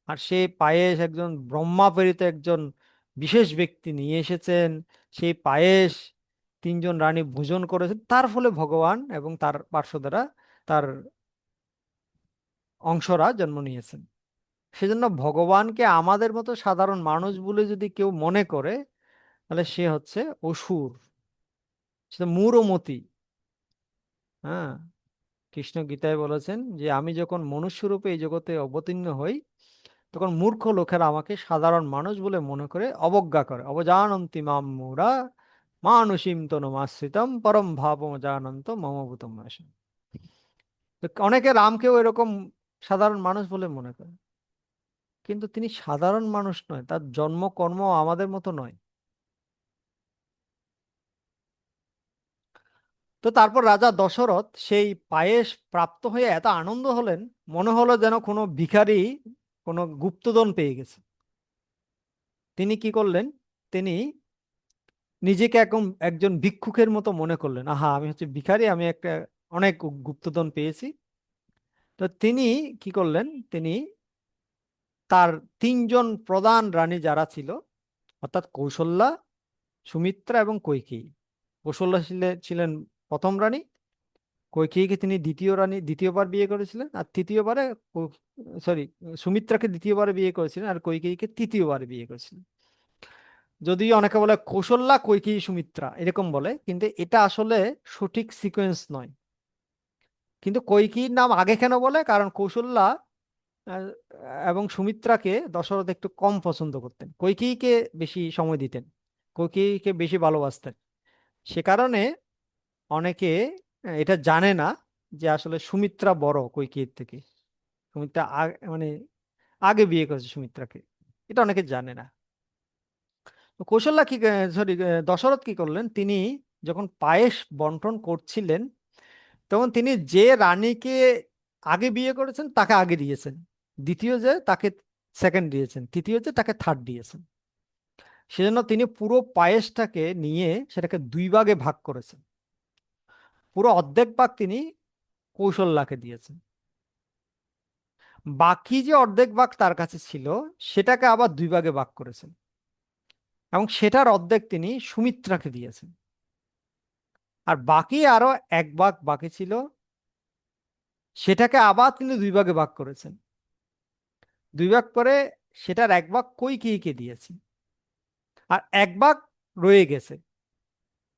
আর সেই পায়েস একজন ব্রহ্মা প্রেরিত একজন বিশেষ ব্যক্তি নিয়ে এসেছেন। সেই পায়েস 3 জন রানী ভোজন করেছেন, তার ফলে ভগবান এবং তার পার্শ্বদেরা, তার অংশরা জন্ম নিয়েছেন। সেজন্য ভগবানকে আমাদের মতো সাধারণ মানুষ বলে যদি কেউ মনে করে, তাহলে সে হচ্ছে অসুর, সে মূঢ়মতি। হ্যাঁ, কৃষ্ণ গীতায় বলেছেন যে আমি যখন মনুষ্য রূপে এই জগতে অবতীর্ণ হই, তখন মূর্খ লোকেরা আমাকে সাধারণ মানুষ বলে মনে করে অবজ্ঞা করে। অবজানন্তি মাম মূঢ়া মানুষীম তনুমাশ্রিতম পরম ভাবম জানন্ত মমভূতম নাশম। তো অনেকে রামকেও এরকম সাধারণ মানুষ বলে মনে করে, কিন্তু তিনি সাধারণ মানুষ নয়, তার জন্ম কর্ম আমাদের মতো নয়। তো তারপর রাজা দশরথ সেই পায়েস প্রাপ্ত হয়ে এত আনন্দ হলেন, মনে হলো যেন কোনো ভিখারি কোনো গুপ্তধন পেয়ে গেছে। তিনি কি করলেন, তিনি নিজেকে একজন ভিক্ষুকের মতো মনে করলেন, আহা আমি হচ্ছে ভিখারি, আমি একটা অনেক গুপ্তধন পেয়েছি। তো তিনি কি করলেন, তিনি তার 3 জন প্রধান রানী যারা ছিল, অর্থাৎ কৌশল্যা, সুমিত্রা এবং কৈকেয়ী। কৌশল্যা ছিলেন প্রথম রানী, কৈকেয়ীকে তিনি দ্বিতীয়বার বিয়ে করেছিলেন, আর তৃতীয়বারে, সরি, সুমিত্রাকে দ্বিতীয়বারে বিয়ে করেছিলেন, আর কৈকেয়ীকে তৃতীয়বারে বিয়ে করেছিলেন। যদিও অনেকে বলে কৌশল্যা কৈকেয়ী সুমিত্রা এরকম বলে, কিন্তু এটা আসলে সঠিক সিকোয়েন্স নয়। কিন্তু কৈকেয়ীর নাম আগে কেন বলে, কারণ কৌশল্যা আহ, এবং সুমিত্রাকে দশরথ একটু কম পছন্দ করতেন, কৈকেয়ীকে বেশি সময় দিতেন, কৈকেয়ীকে বেশি ভালোবাসতেন। সে কারণে অনেকে এটা জানে না যে আসলে সুমিত্রা বড় কৈকেয়ীর থেকে। সুমিত্রা মানে আগে বিয়ে করেছে সুমিত্রাকে, এটা অনেকে জানে না। তো কৌশল্যা কি, সরি, দশরথ কি করলেন, তিনি যখন পায়েস বন্টন করছিলেন, তখন তিনি যে রানীকে আগে বিয়ে করেছেন তাকে আগে দিয়েছেন, দ্বিতীয় যে তাকে সেকেন্ড দিয়েছেন, তৃতীয় যে তাকে থার্ড দিয়েছেন। সেজন্য তিনি পুরো পায়েসটাকে নিয়ে সেটাকে 2 ভাগে ভাগ করেছেন। পুরো অর্ধেক ভাগ তিনি কৌশল্যাকে দিয়েছেন, বাকি যে অর্ধেক ভাগ তার কাছে ছিল সেটাকে আবার 2 ভাগে ভাগ করেছেন, এবং সেটার অর্ধেক তিনি সুমিত্রাকে দিয়েছেন। আর বাকি আরো 1 ভাগ বাকি ছিল, সেটাকে আবার তিনি 2 ভাগে ভাগ করেছেন। 2 ভাগ করে সেটার 1 ভাগ কৈকেয়ীকে দিয়েছেন, আর 1 ভাগ রয়ে গেছে।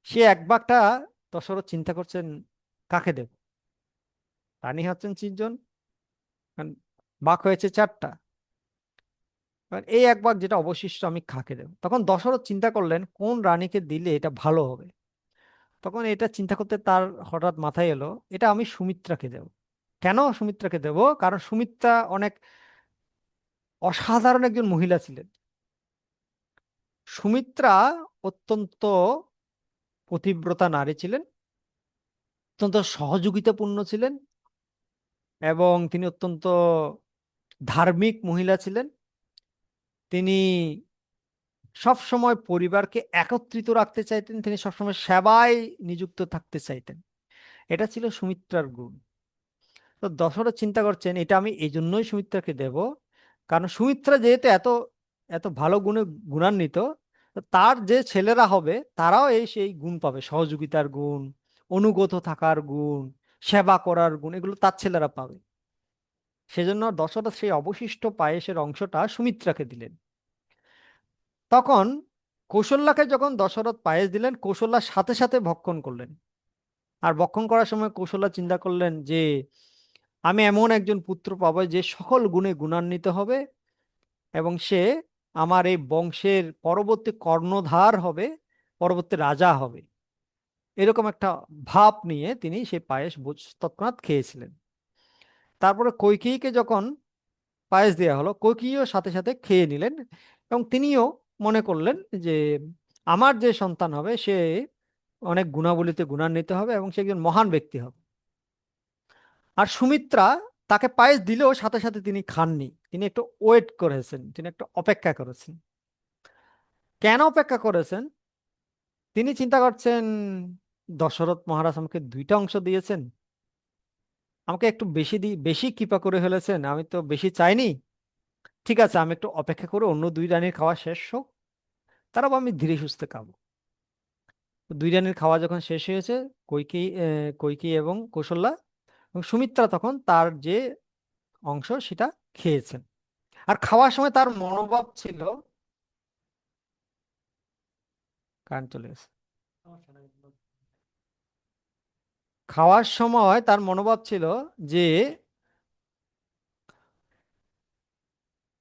সে 1 ভাগটা দশরথ চিন্তা করছেন কাকে দেব, রানী হচ্ছেন 3 জন, কারণ ভাগ হয়েছে 4টা। এবার এই 1 ভাগ যেটা অবশিষ্ট আমি কাকে দেব, তখন দশরথ চিন্তা করলেন কোন রানীকে দিলে এটা ভালো হবে। তখন এটা চিন্তা করতে তার হঠাৎ মাথায় এলো, এটা আমি সুমিত্রাকে দেব। কেন সুমিত্রাকে দেব, কারণ সুমিত্রা অনেক অসাধারণ একজন মহিলা ছিলেন। সুমিত্রা অত্যন্ত পতিব্রতা নারী ছিলেন, অত্যন্ত সহযোগিতাপূর্ণ ছিলেন, এবং তিনি অত্যন্ত ধার্মিক মহিলা ছিলেন। তিনি সব সময় পরিবারকে একত্রিত রাখতে চাইতেন, তিনি সবসময় সেবায় নিযুক্ত থাকতে চাইতেন। এটা ছিল সুমিত্রার গুণ। তো দশরথ চিন্তা করছেন এটা আমি এই জন্যই সুমিত্রাকে দেব, কারণ সুমিত্রা যেহেতু এত এত ভালো গুণে গুণান্বিত, তো তার যে ছেলেরা হবে তারাও এই সেই গুণ পাবে, সহযোগিতার গুণ, অনুগত থাকার গুণ, সেবা করার গুণ, এগুলো তার ছেলেরা পাবে। সেজন্য দশরথ সেই অবশিষ্ট পায়েসের অংশটা সুমিত্রাকে দিলেন। তখন কৌশল্যাকে যখন দশরথ পায়েস দিলেন, কৌশল্যার সাথে সাথে ভক্ষণ করলেন। আর ভক্ষণ করার সময় কৌশল্যা চিন্তা করলেন যে আমি এমন একজন পুত্র পাবো যে সকল গুণে গুণান্বিত হবে, এবং সে আমার এই বংশের পরবর্তী কর্ণধার হবে, পরবর্তী রাজা হবে। এরকম একটা ভাব নিয়ে তিনি সেই পায়েস তৎক্ষণাৎ খেয়েছিলেন। তারপরে কৈকেয়ীকে যখন পায়েস দেওয়া হলো, কৈকেয়ীও সাথে সাথে খেয়ে নিলেন, এবং তিনিও মনে করলেন যে আমার যে সন্তান হবে সে অনেক গুণাবলীতে গুণান্বিত হবে এবং সে একজন মহান ব্যক্তি হবে। আর সুমিত্রা তাকে পায়েস দিলেও সাথে সাথে তিনি খাননি, তিনি একটু ওয়েট করেছেন, তিনি একটু অপেক্ষা করেছেন। কেন অপেক্ষা করেছেন? তিনি চিন্তা করছেন দশরথ মহারাজ আমাকে দুইটা অংশ দিয়েছেন, আমাকে একটু বেশি কৃপা করে ফেলেছেন, আমি তো বেশি চাইনি। ঠিক আছে, আমি একটু অপেক্ষা করে অন্য দুই রানীর খাওয়া শেষ হোক, তারপর আমি ধীরে সুস্থে খাবো। তো দুই রানীর খাওয়া যখন শেষ হয়েছে, কৈকেয়ী এবং কৌশল্যা এবং সুমিত্রা তখন তার যে অংশ সেটা খেয়েছেন। আর খাওয়ার সময় তার মনোভাব ছিল, কারেন্ট চলে গেছে। খাওয়ার সময় তার মনোভাব ছিল যে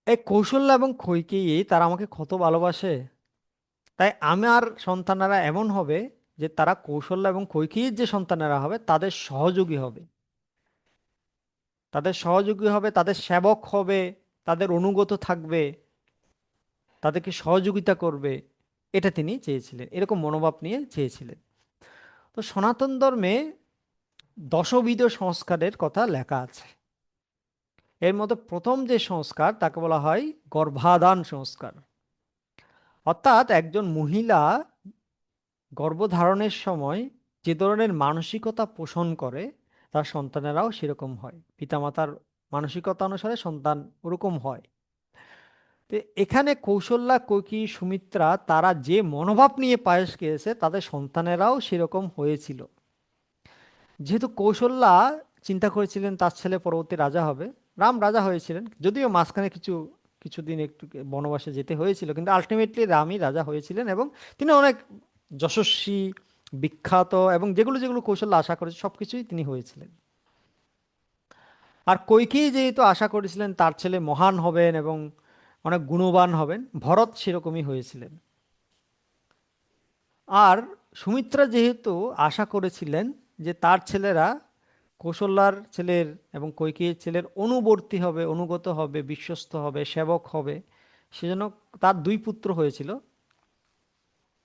এই কৌশল্যা এবং কৈকেয়ী তারা আমাকে কত ভালোবাসে, তাই আমার সন্তানেরা এমন হবে যে তারা কৌশল্যা এবং কৈকেয়ীর যে সন্তানেরা হবে তাদের সহযোগী হবে, তাদের সহযোগী হবে, তাদের সেবক হবে, তাদের অনুগত থাকবে, তাদেরকে সহযোগিতা করবে। এটা তিনি চেয়েছিলেন, এরকম মনোভাব নিয়ে চেয়েছিলেন। তো সনাতন ধর্মে দশবিধ সংস্কারের কথা লেখা আছে। এর মধ্যে প্রথম যে সংস্কার তাকে বলা হয় গর্ভাধান সংস্কার। অর্থাৎ একজন মহিলা গর্ভধারণের সময় যে ধরনের মানসিকতা পোষণ করে তার সন্তানেরাও সেরকম হয়, পিতামাতার মানসিকতা অনুসারে সন্তান ওরকম হয়। তো এখানে কৌশল্যা, কৈকেয়ী, সুমিত্রা তারা যে মনোভাব নিয়ে পায়েস খেয়েছে তাদের সন্তানেরাও সেরকম হয়েছিল। যেহেতু কৌশল্যা চিন্তা করেছিলেন তার ছেলে পরবর্তী রাজা হবে, রাম রাজা হয়েছিলেন, যদিও মাঝখানে কিছুদিন একটু বনবাসে যেতে হয়েছিল, কিন্তু আলটিমেটলি রামই রাজা হয়েছিলেন এবং তিনি অনেক যশস্বী, বিখ্যাত, এবং যেগুলো যেগুলো কৌশল্যা আশা করেছে সবকিছুই তিনি হয়েছিলেন। আর কৈকেয়ী যেহেতু আশা করেছিলেন তার ছেলে মহান হবেন এবং অনেক গুণবান হবেন, ভরত সেরকমই হয়েছিলেন। আর সুমিত্রা যেহেতু আশা করেছিলেন যে তার ছেলেরা কৌশল্যার ছেলের এবং কৈকেয়ীর ছেলের অনুবর্তী হবে, অনুগত হবে, বিশ্বস্ত হবে, সেবক হবে, সেজন্য তার দুই পুত্র হয়েছিল,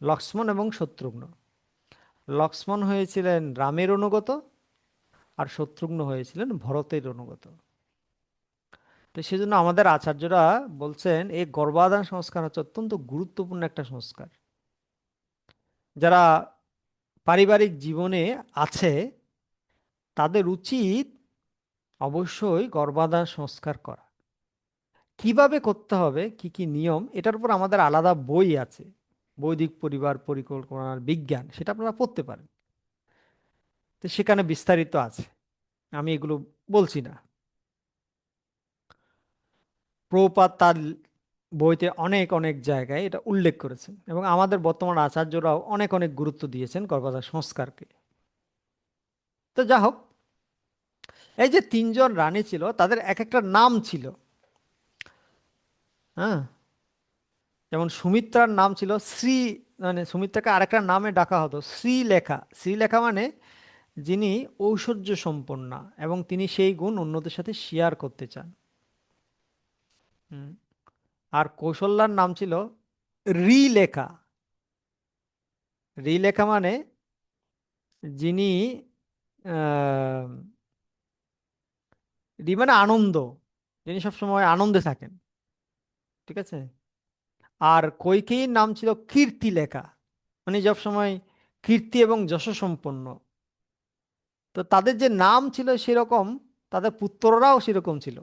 লক্ষ্মণ এবং শত্রুঘ্ন। লক্ষ্মণ হয়েছিলেন রামের অনুগত আর শত্রুঘ্ন হয়েছিলেন ভরতের অনুগত। তো সেজন্য আমাদের আচার্যরা বলছেন এই গর্ভাধান সংস্কার হচ্ছে অত্যন্ত গুরুত্বপূর্ণ একটা সংস্কার। যারা পারিবারিক জীবনে আছে তাদের উচিত অবশ্যই গর্ভাধান সংস্কার করা। কিভাবে করতে হবে, কি কি নিয়ম, এটার উপর আমাদের আলাদা বই আছে, বৈদিক পরিবার পরিকল্পনার বিজ্ঞান, সেটা আপনারা পড়তে পারেন। তো সেখানে বিস্তারিত আছে, আমি এগুলো বলছি না। প্রভুপাদ তার বইতে অনেক অনেক জায়গায় এটা উল্লেখ করেছেন এবং আমাদের বর্তমান আচার্যরাও অনেক অনেক গুরুত্ব দিয়েছেন গর্ভাধান সংস্কারকে। তো যা হোক, এই যে তিনজন রানী ছিল তাদের এক একটা নাম ছিল। হ্যাঁ, যেমন সুমিত্রার নাম ছিল শ্রী, মানে সুমিত্রাকে আরেকটা নামে ডাকা হতো শ্রীলেখা। শ্রীলেখা মানে যিনি ঐশ্বর্য সম্পন্না, এবং তিনি সেই গুণ অন্যদের সাথে শেয়ার করতে চান। হুম। আর কৌশল্যার নাম ছিল রিলেখা। রিলেখা মানে যিনি আহ, রি মানে আনন্দ, যিনি সবসময় আনন্দে থাকেন। ঠিক আছে। আর কৈকেয়ীর নাম ছিল কীর্তিলেখা, মানে সব সময় কীর্তি এবং যশ সম্পন্ন। তো তাদের যে নাম ছিল সেরকম, তাদের পুত্ররাও সেরকম ছিল।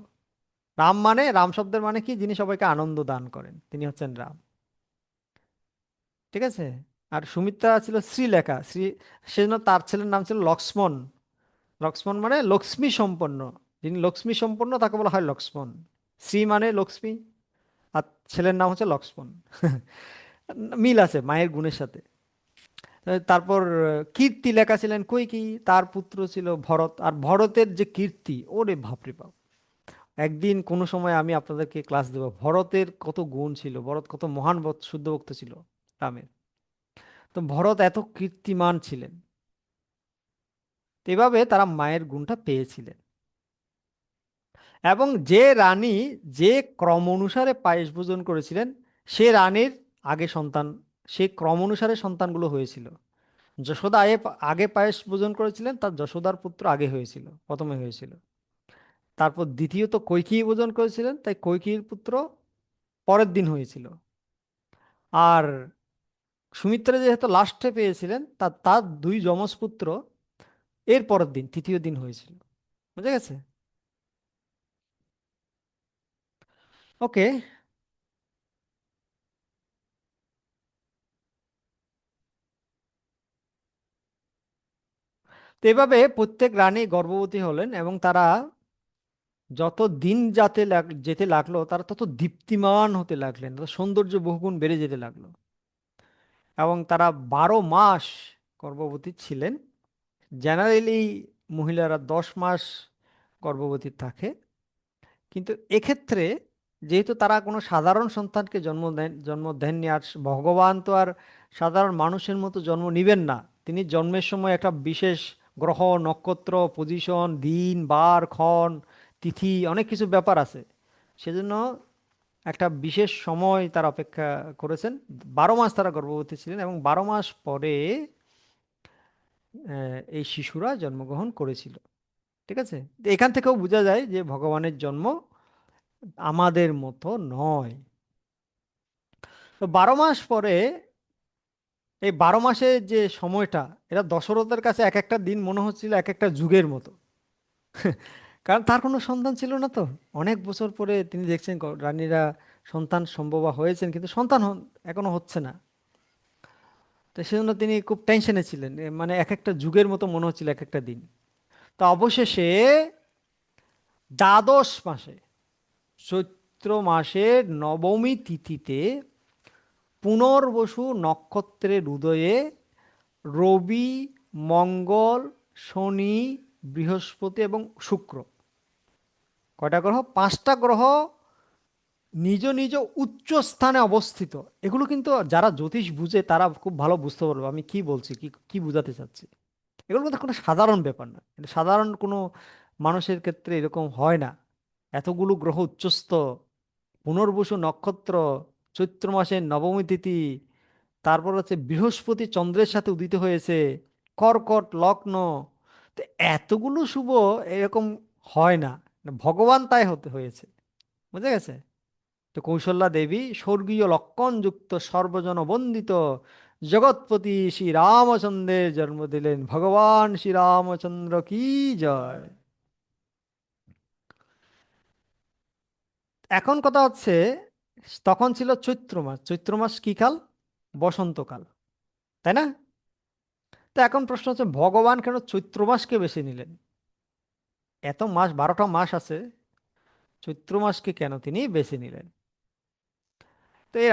রাম মানে, রাম শব্দের মানে কি, যিনি সবাইকে আনন্দ দান করেন, তিনি হচ্ছেন রাম। ঠিক আছে। আর সুমিত্রা ছিল শ্রীলেখা, সেজন্য তার ছেলের নাম ছিল লক্ষ্মণ। লক্ষ্মণ মানে লক্ষ্মী সম্পন্ন, যিনি লক্ষ্মী সম্পন্ন তাকে বলা হয় লক্ষ্মণ। শ্রী মানে লক্ষ্মী, আর ছেলের নাম হচ্ছে লক্ষ্মণ। মিল আছে মায়ের গুণের সাথে। তারপর কীর্তি লেখা ছিলেন কৈকেয়ী, তার পুত্র ছিল ভরত। আর ভরতের যে কীর্তি, ওরে বাপরে বাপ! একদিন কোনো সময় আমি আপনাদেরকে ক্লাস দেব ভরতের কত গুণ ছিল, ভরত কত মহান শুদ্ধ ভক্ত ছিল রামের। তো ভরত এত কীর্তিমান ছিলেন। তো এভাবে তারা মায়ের গুণটা পেয়েছিলেন। এবং যে রানী যে ক্রম অনুসারে পায়েস ভোজন করেছিলেন, সে রানীর আগে সন্তান, সে ক্রম অনুসারে সন্তানগুলো হয়েছিল। যশোদা আগে পায়েস ভোজন করেছিলেন, তার যশোদার পুত্র আগে হয়েছিল, প্রথমে হয়েছিল। তারপর দ্বিতীয়ত কৈকেয়ী ভোজন করেছিলেন, তাই কৈকেয়ীর পুত্র পরের দিন হয়েছিল। আর সুমিত্রা যেহেতু লাস্টে পেয়েছিলেন, তার তার দুই যমজ পুত্র এর পরের দিন, তৃতীয় দিন হয়েছিল। বুঝা গেছে? ওকে। তো এভাবে প্রত্যেক রানী গর্ভবতী হলেন, এবং তারা যত দিন যেতে লাগলো, তারা তত দীপ্তিমান হতে লাগলেন, তত সৌন্দর্য বহুগুণ বেড়ে যেতে লাগলো। এবং তারা 12 মাস গর্ভবতী ছিলেন। জেনারেলি মহিলারা 10 মাস গর্ভবতী থাকে, কিন্তু এক্ষেত্রে যেহেতু তারা কোনো সাধারণ সন্তানকে জন্ম দেননি, আর ভগবান তো আর সাধারণ মানুষের মতো জন্ম নিবেন না। তিনি জন্মের সময় একটা বিশেষ গ্রহ নক্ষত্র পজিশন, দিন বার ক্ষণ তিথি, অনেক কিছু ব্যাপার আছে। সেজন্য একটা বিশেষ সময় তারা অপেক্ষা করেছেন। 12 মাস তারা গর্ভবতী ছিলেন, এবং 12 মাস পরে এই শিশুরা জন্মগ্রহণ করেছিল। ঠিক আছে। তো এখান থেকেও বোঝা যায় যে ভগবানের জন্ম আমাদের মতো নয়। তো 12 মাস পরে, এই 12 মাসের যে সময়টা, এটা দশরথের কাছে এক একটা দিন মনে হচ্ছিল এক একটা যুগের মতো। কারণ তার কোনো সন্তান ছিল না তো। অনেক বছর পরে তিনি দেখছেন রানীরা সন্তান সম্ভবা হয়েছেন, কিন্তু সন্তান এখনো হচ্ছে না। তো সেজন্য তিনি খুব টেনশনে ছিলেন, মানে এক একটা যুগের মতো মনে হচ্ছিল এক একটা দিন। তো অবশেষে 12 মাসে, চৈত্র মাসের নবমী তিথিতে, পুনর্বসু নক্ষত্রের উদয়ে, রবি, মঙ্গল, শনি, বৃহস্পতি এবং শুক্র, কয়টা গ্রহ, 5টা গ্রহ নিজ নিজ উচ্চ স্থানে অবস্থিত। এগুলো কিন্তু যারা জ্যোতিষ বুঝে তারা খুব ভালো বুঝতে পারবে আমি কি বলছি, কি কি বোঝাতে চাচ্ছি। এগুলো কিন্তু কোনো সাধারণ ব্যাপার না, এটা সাধারণ কোনো মানুষের ক্ষেত্রে এরকম হয় না। এতগুলো গ্রহ উচ্চস্থ, পুনর্বসু নক্ষত্র, চৈত্র মাসের নবমী তিথি, তারপর হচ্ছে বৃহস্পতি চন্দ্রের সাথে উদিত হয়েছে, কর্কট লগ্ন। তো এতগুলো শুভ এরকম হয় না, ভগবান তাই হতে হয়েছে। বুঝে গেছে? তো কৌশল্যা দেবী স্বর্গীয় লক্ষণ যুক্ত সর্বজন বন্দিত জগৎপতি শ্রী রামচন্দ্রের জন্ম দিলেন। ভগবান শ্রী রামচন্দ্র কি জয়। এখন কথা হচ্ছে, তখন ছিল চৈত্র মাস। চৈত্র মাস কি কাল? বসন্তকাল, তাই না? তো এখন প্রশ্ন হচ্ছে, ভগবান কেন চৈত্র মাসকে বেছে নিলেন? এত মাস, 12টা মাস আছে, চৈত্র মাসকে কেন তিনি বেছে নিলেন? তো এর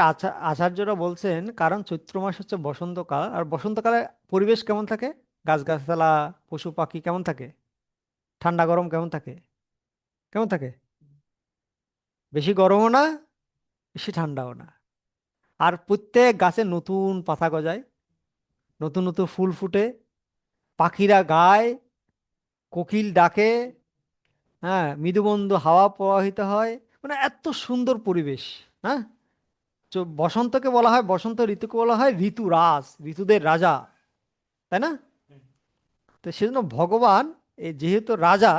আচার্যরা বলছেন, কারণ চৈত্র মাস হচ্ছে বসন্তকাল, আর বসন্তকালে পরিবেশ কেমন থাকে? গাছগাছালা, পশু পাখি কেমন থাকে? ঠান্ডা গরম কেমন থাকে? কেমন থাকে? বেশি গরমও না, বেশি ঠান্ডাও না। আর প্রত্যেক গাছে নতুন পাতা গজায়, নতুন নতুন ফুল ফুটে, পাখিরা গায়, কোকিল ডাকে, হ্যাঁ, মৃদুমন্দ হাওয়া প্রবাহিত হয়, মানে এত সুন্দর পরিবেশ। হ্যাঁ। বসন্তকে বলা হয়, বসন্ত ঋতুকে বলা হয় ঋতুরাজ, ঋতুদের রাজা, তাই না? তো সেজন্য ভগবান, যেহেতু রাজা,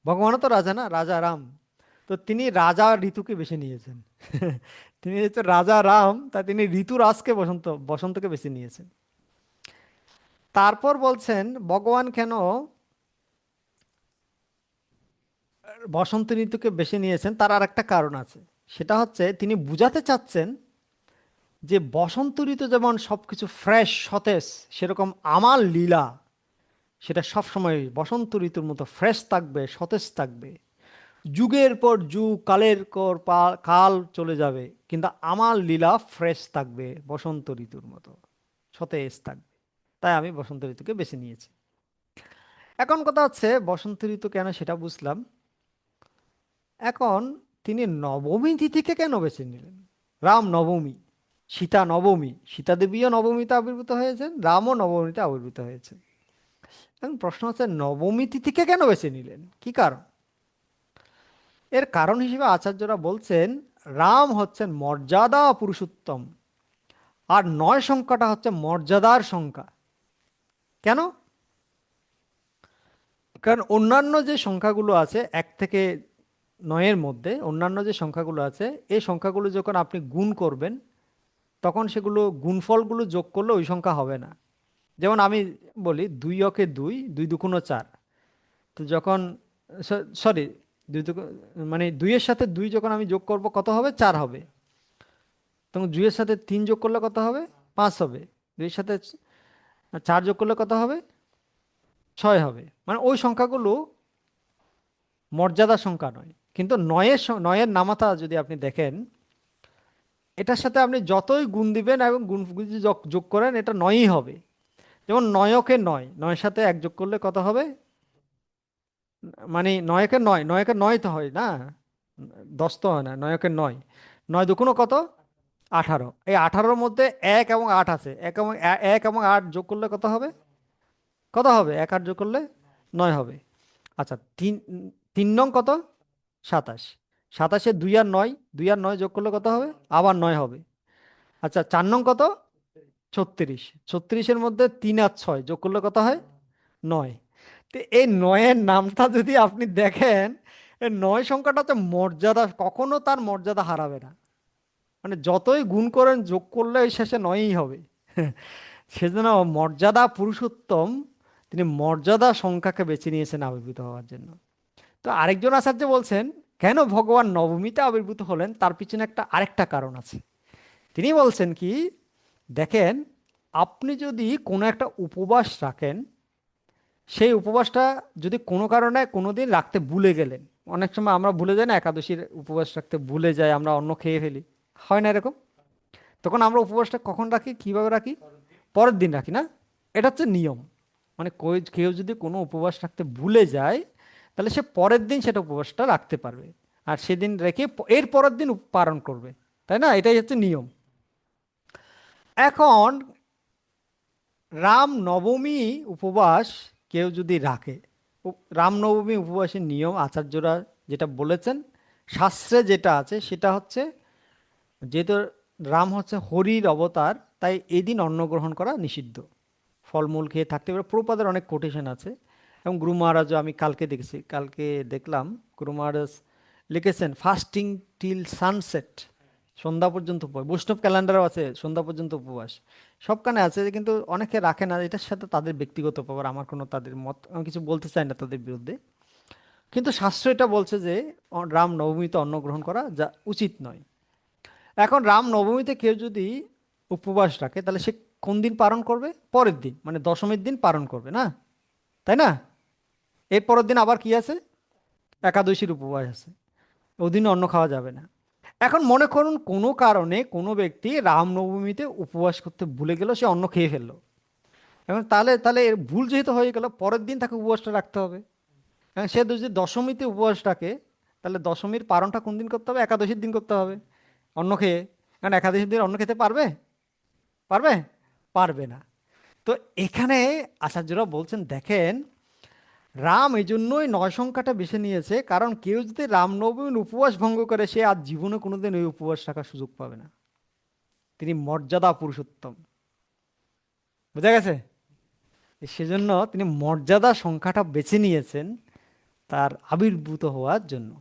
ভগবানও তো রাজা না, রাজা রাম। তো তিনি রাজা ঋতুকে বেছে নিয়েছেন। তিনি হচ্ছে রাজা রাম, তা তিনি ঋতুরাজকে বসন্তকে বেছে নিয়েছেন। তারপর বলছেন ভগবান কেন বসন্ত ঋতুকে বেছে নিয়েছেন, তার আর একটা কারণ আছে। সেটা হচ্ছে তিনি বুঝাতে চাচ্ছেন যে বসন্ত ঋতু যেমন সবকিছু ফ্রেশ সতেজ, সেরকম আমার লীলা সেটা সবসময় বসন্ত ঋতুর মতো ফ্রেশ থাকবে, সতেজ থাকবে। যুগের পর যুগ, কালের পর কাল চলে যাবে, কিন্তু আমার লীলা ফ্রেশ থাকবে, বসন্ত ঋতুর মতো সতেজ থাকবে। তাই আমি বসন্ত ঋতুকে বেছে নিয়েছি। এখন কথা হচ্ছে বসন্ত ঋতু কেন সেটা বুঝলাম। এখন তিনি নবমী তিথিকে কেন বেছে নিলেন? রাম নবমী, সীতা নবমী, সীতা দেবীও নবমীতে আবির্ভূত হয়েছেন, রামও নবমীতে আবির্ভূত হয়েছে। এখন প্রশ্ন হচ্ছে নবমী তিথিকে কেন বেছে নিলেন, কি কারণ? এর কারণ হিসেবে আচার্যরা বলছেন রাম হচ্ছেন মর্যাদা পুরুষোত্তম, আর 9 সংখ্যাটা হচ্ছে মর্যাদার সংখ্যা। কেন? কারণ অন্যান্য যে সংখ্যাগুলো আছে 1 থেকে 9-এর মধ্যে, অন্যান্য যে সংখ্যাগুলো আছে, এই সংখ্যাগুলো যখন আপনি গুণ করবেন, তখন সেগুলো গুণফলগুলো যোগ করলে ওই সংখ্যা হবে না। যেমন আমি বলি 2 অকে 2, 2 দুগুণ 4। তো যখন, সরি, দুই দুগুণ মানে 2-এর সাথে 2 যখন আমি যোগ করব কত হবে? 4 হবে। তখন 2-এর সাথে 3 যোগ করলে কত হবে? 5 হবে। 2-এর সাথে 4 যোগ করলে কত হবে? 6 হবে। মানে ওই সংখ্যাগুলো মর্যাদা সংখ্যা নয়। কিন্তু 9-এর নামাতা যদি আপনি দেখেন, এটার সাথে আপনি যতই গুণ দিবেন এবং গুণ যদি যোগ করেন, এটা 9ই হবে। যেমন 9-কে 9, 9-এর সাথে 1 যোগ করলে কত হবে? মানে 9-কে 9, 9-কে 9 তো হয় না, 10 তো হয় না, 9-কে 9, 9 দুগুণ কত? 18। এই 18-র মধ্যে 1 এবং 8 আছে, 1 এবং 8 যোগ করলে কত হবে? কত হবে? 1 8 যোগ করলে 9 হবে। আচ্ছা, 3 নং কত? 27। 27-এ 2 আর 9, 2 আর 9 যোগ করলে কত হবে? আবার 9 হবে। আচ্ছা, 4 নং কত? 36। 36-এর মধ্যে 3 আর 6 যোগ করলে কত হয়? 9। তো এই 9-এর নামটা যদি আপনি দেখেন, এই 9 সংখ্যাটা হচ্ছে মর্যাদা, কখনো তার মর্যাদা হারাবে না। মানে যতই গুণ করেন, যোগ করলে ওই শেষে 9ই হবে। সেজন্য মর্যাদা পুরুষোত্তম, তিনি মর্যাদা সংখ্যাকে বেছে নিয়েছেন আবির্ভূত হওয়ার জন্য। তো আরেকজন আচার্য বলছেন কেন ভগবান নবমীতে আবির্ভূত হলেন, তার পিছনে আরেকটা কারণ আছে। তিনি বলছেন কি, দেখেন, আপনি যদি কোনো একটা উপবাস রাখেন, সেই উপবাসটা যদি কোনো কারণে কোনো দিন রাখতে ভুলে গেলেন, অনেক সময় আমরা ভুলে যাই না, একাদশীর উপবাস রাখতে ভুলে যাই, আমরা অন্ন খেয়ে ফেলি, হয় না এরকম? তখন আমরা উপবাসটা কখন রাখি, কিভাবে রাখি? পরের দিন রাখি না? এটা হচ্ছে নিয়ম। মানে কেউ যদি কোনো উপবাস রাখতে ভুলে যায়, তাহলে সে পরের দিন সেটা উপবাসটা রাখতে পারবে, আর সেদিন রেখে এর পরের দিন পালন করবে। তাই না? এটাই হচ্ছে নিয়ম। এখন রাম নবমী উপবাস কেউ যদি রাখে, রাম নবমী উপবাসের নিয়ম আচার্যরা যেটা বলেছেন, শাস্ত্রে যেটা আছে সেটা হচ্ছে, যেহেতু রাম হচ্ছে হরির অবতার, তাই এই দিন অন্ন গ্রহণ করা নিষিদ্ধ। ফলমূল খেয়ে থাকতে পারে, প্রপাদের অনেক কোটেশন আছে। এবং গুরু মহারাজও, আমি কালকে দেখলাম, গুরু মহারাজ লিখেছেন ফাস্টিং টিল সানসেট, সন্ধ্যা পর্যন্ত উপবাস। বৈষ্ণব ক্যালেন্ডারও আছে সন্ধ্যা পর্যন্ত উপবাস, সবখানে আছে। কিন্তু অনেকে রাখে না, এটার সাথে তাদের ব্যক্তিগত ব্যাপার, আমার কোনো তাদের মত, আমি কিছু বলতে চাই না তাদের বিরুদ্ধে। কিন্তু শাস্ত্র এটা বলছে যে রাম নবমীতে অন্ন গ্রহণ করা যা উচিত নয়। এখন রাম নবমীতে কেউ যদি উপবাস রাখে, তাহলে সে কোন দিন পালন করবে? পরের দিন, মানে দশমীর দিন পালন করবে না? তাই না? এর পরের দিন আবার কি আছে? একাদশীর উপবাস আছে, ওদিন অন্ন খাওয়া যাবে না। এখন মনে করুন কোনো কারণে কোনো ব্যক্তি রামনবমীতে উপবাস করতে ভুলে গেল, সে অন্ন খেয়ে ফেললো। এবং তাহলে তাহলে এর ভুল যেহেতু হয়ে গেল, পরের দিন তাকে উপবাসটা রাখতে হবে। এবং সে যদি দশমীতে উপবাস রাখে, তাহলে দশমীর পালনটা কোন দিন করতে হবে? একাদশীর দিন করতে হবে, অন্ন খেয়ে। কারণ একাদশীর দিন অন্ন খেতে পারবে? পারবে? পারবে না। তো এখানে আচার্যরা বলছেন, দেখেন, রাম এই জন্যই 9 সংখ্যাটা বেছে নিয়েছে, কারণ কেউ যদি রামনবমীর উপবাস ভঙ্গ করে, সে আর জীবনে কোনোদিন ওই উপবাস রাখার সুযোগ পাবে না। তিনি মর্যাদা পুরুষোত্তম। বুঝা গেছে? সেজন্য তিনি মর্যাদা সংখ্যাটা বেছে নিয়েছেন, তার আবির্ভূত হওয়ার জন্য।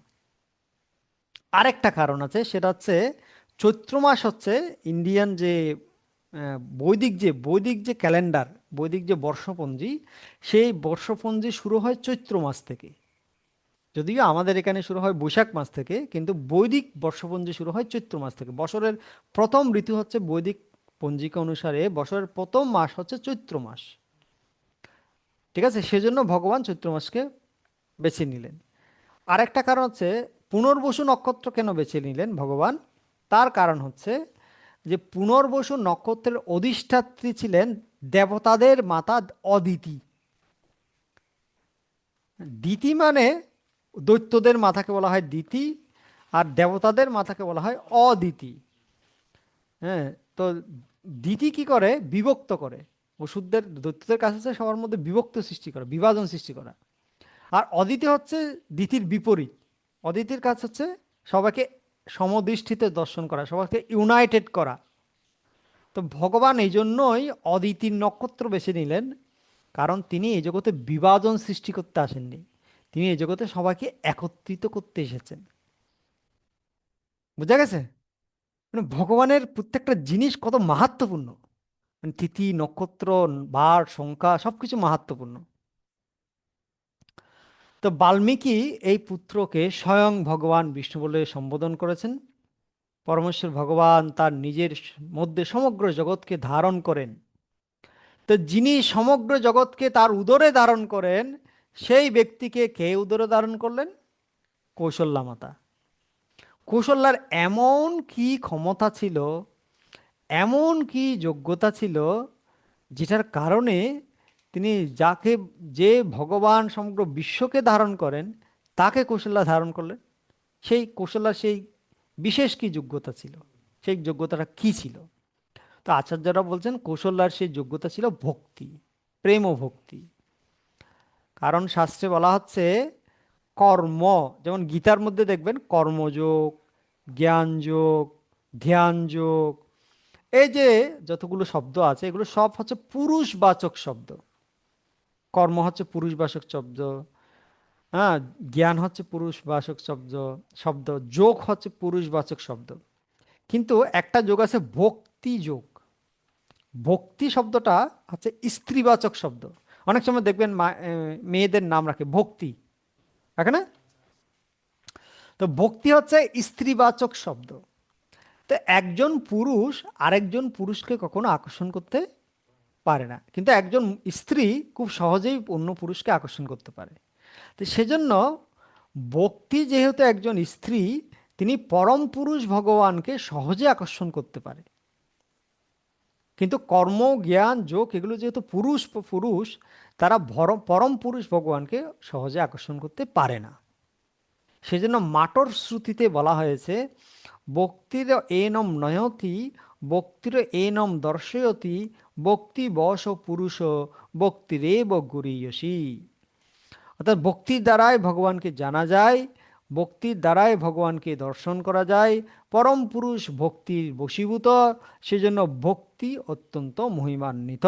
আরেকটা কারণ আছে, সেটা হচ্ছে চৈত্র মাস হচ্ছে ইন্ডিয়ান যে বৈদিক যে ক্যালেন্ডার, বৈদিক যে বর্ষপঞ্জি, সেই বর্ষপঞ্জি শুরু হয় চৈত্র মাস থেকে। যদিও আমাদের এখানে শুরু হয় বৈশাখ মাস থেকে, কিন্তু বৈদিক বর্ষপঞ্জি শুরু হয় চৈত্র মাস থেকে। বছরের প্রথম ঋতু হচ্ছে বৈদিক পঞ্জিকা অনুসারে বছরের প্রথম মাস হচ্ছে চৈত্র মাস। ঠিক আছে, সেজন্য ভগবান চৈত্র মাসকে বেছে নিলেন। আরেকটা কারণ হচ্ছে পুনর্বসু নক্ষত্র কেন বেছে নিলেন ভগবান। তার কারণ হচ্ছে যে পুনর্বসু নক্ষত্রের অধিষ্ঠাত্রী ছিলেন দেবতাদের মাতা অদিতি। দিতি মানে দৈত্যদের মাথাকে বলা হয় দিতি, আর দেবতাদের মাথাকে বলা হয় অদিতি। হ্যাঁ, তো দিতি কি করে, বিভক্ত করে। ওষুধদের দৈত্যদের কাছে হচ্ছে সবার মধ্যে বিভক্ত সৃষ্টি করা, বিভাজন সৃষ্টি করা। আর অদিতি হচ্ছে দিতির বিপরীত। অদিতির কাজ হচ্ছে সবাইকে সমদৃষ্টিতে দর্শন করা, সবাইকে ইউনাইটেড করা। তো ভগবান এই জন্যই অদিতির নক্ষত্র বেছে নিলেন, কারণ তিনি এই জগতে বিভাজন সৃষ্টি করতে আসেননি, তিনি এই জগতে সবাইকে একত্রিত করতে এসেছেন। বুঝা গেছে? মানে ভগবানের প্রত্যেকটা জিনিস কত মাহাত্ম্যপূর্ণ, মানে তিথি নক্ষত্র বার সংখ্যা সবকিছু মাহাত্ম্যপূর্ণ। তো বাল্মীকি এই পুত্রকে স্বয়ং ভগবান বিষ্ণু বলে সম্বোধন করেছেন। পরমেশ্বর ভগবান তার নিজের মধ্যে সমগ্র জগৎকে ধারণ করেন। তো যিনি সমগ্র জগৎকে তার উদরে ধারণ করেন, সেই ব্যক্তিকে কে উদরে ধারণ করলেন? কৌশল্যা মাতা। কৌশল্যার এমন কি ক্ষমতা ছিল, এমন কি যোগ্যতা ছিল, যেটার কারণে তিনি যাকে, যে ভগবান সমগ্র বিশ্বকে ধারণ করেন, তাকে কৌশল্যা ধারণ করলেন। সেই কৌশল্যার সেই বিশেষ কি যোগ্যতা ছিল, সেই যোগ্যতাটা কি ছিল? তো আচার্যরা বলছেন কৌশল্যার সেই যোগ্যতা ছিল ভক্তি, প্রেম ও ভক্তি। কারণ শাস্ত্রে বলা হচ্ছে কর্ম, যেমন গীতার মধ্যে দেখবেন কর্মযোগ, জ্ঞানযোগ, ধ্যানযোগ, এই যে যতগুলো শব্দ আছে এগুলো সব হচ্ছে পুরুষবাচক শব্দ। কর্ম হচ্ছে পুরুষবাচক শব্দ, হ্যাঁ, জ্ঞান হচ্ছে পুরুষবাচক শব্দ শব্দ যোগ হচ্ছে পুরুষবাচক শব্দ। কিন্তু একটা যোগ আছে ভক্তি যোগ। ভক্তি শব্দটা হচ্ছে স্ত্রীবাচক শব্দ। অনেক সময় দেখবেন মেয়েদের নাম রাখে ভক্তি, রাখে না? তো ভক্তি হচ্ছে স্ত্রীবাচক শব্দ। তো একজন পুরুষ আরেকজন পুরুষকে কখনো আকর্ষণ করতে পারে না, কিন্তু একজন স্ত্রী খুব সহজেই অন্য পুরুষকে আকর্ষণ করতে পারে। তো সেজন্য ভক্তি যেহেতু একজন স্ত্রী, তিনি পরম পুরুষ ভগবানকে সহজে আকর্ষণ করতে পারে। কিন্তু কর্ম, জ্ঞান, যোগ এগুলো যেহেতু পুরুষ পুরুষ, তারা পরম পুরুষ ভগবানকে সহজে আকর্ষণ করতে পারে না। সেজন্য মাটর শ্রুতিতে বলা হয়েছে ভক্তির এনম নয়তি, ভক্তির এনম দর্শয়তি, ভক্তি বশ পুরুষ, ভক্তিরেব গুরীয়সী। অর্থাৎ ভক্তির দ্বারাই ভগবানকে জানা যায়, ভক্তির দ্বারাই ভগবানকে দর্শন করা যায়। পরম পুরুষ ভক্তির বশীভূত, সেজন্য ভক্তি অত্যন্ত মহিমান্বিত।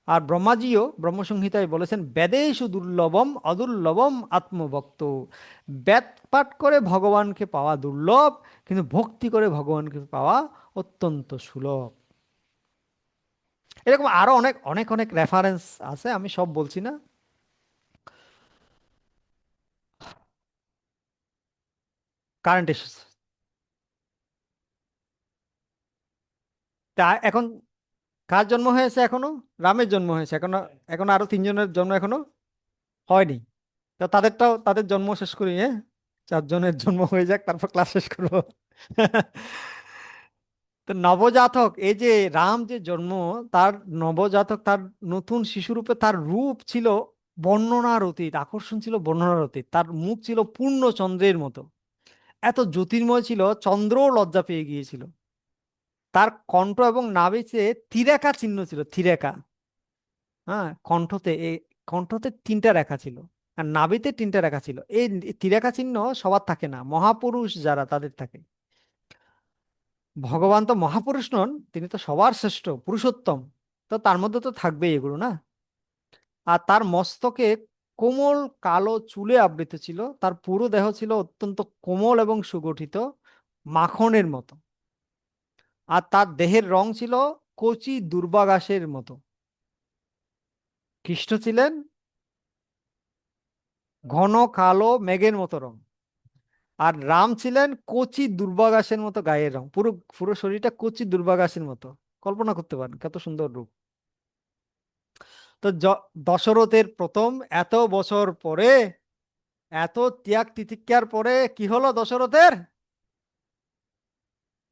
আর ব্রহ্মাজিও ব্রহ্মসংহিতায় বলেছেন বেদেষু দুর্লভম অদুর্লভম আত্মভক্ত। বেদ পাঠ করে ভগবানকে পাওয়া দুর্লভ, কিন্তু ভক্তি করে ভগবানকে পাওয়া অত্যন্ত সুলভ। এরকম আরো অনেক অনেক অনেক রেফারেন্স আছে, আমি সব বলছি না। কারেন্ট এসেছে। তা এখন কার জন্ম হয়েছে এখনো? রামের জন্ম হয়েছে এখনো, এখন আরো তিনজনের জন্ম এখনো হয়নি। তো তাদেরটাও, তাদের জন্ম শেষ করি, হ্যাঁ, চারজনের জন্ম হয়ে যাক তারপর ক্লাস শেষ করবো। তো নবজাতক, এই যে রাম যে জন্ম, তার নবজাতক, তার নতুন শিশুরূপে তার রূপ ছিল বর্ণনার অতীত, আকর্ষণ ছিল বর্ণনার অতীত। তার মুখ ছিল পূর্ণ চন্দ্রের মতো, এত জ্যোতির্ময় ছিল, চন্দ্রও লজ্জা পেয়ে গিয়েছিল। তার কণ্ঠ এবং নাভিতে তিরেকা চিহ্ন ছিল, তিরেকা। হ্যাঁ, কণ্ঠতে তিনটা রেখা ছিল, আর নাভিতে তিনটা রেখা ছিল। এই তিরেকা চিহ্ন সবার থাকে না, মহাপুরুষ যারা তাদের থাকে। ভগবান তো মহাপুরুষ নন, তিনি তো সবার শ্রেষ্ঠ পুরুষোত্তম, তো তার মধ্যে তো থাকবেই এগুলো না। আর তার মস্তকে কোমল কালো চুলে আবৃত ছিল, তার পুরো দেহ ছিল অত্যন্ত কোমল এবং সুগঠিত, মাখনের মতো। আর তার দেহের রং ছিল কচি দুর্বাঘাসের মতো। কৃষ্ণ ছিলেন ঘন কালো মেঘের মতো রং, আর রাম ছিলেন কচি দুর্বাঘাসের মতো গায়ের রং, পুরো পুরো শরীরটা কচি দুর্বাঘাসের মতো। কল্পনা করতে পারেন কত সুন্দর রূপ। তো দশরথের প্রথম এত বছর পরে, এত ত্যাগ তিতিক্ষার পরে কি হলো দশরথের?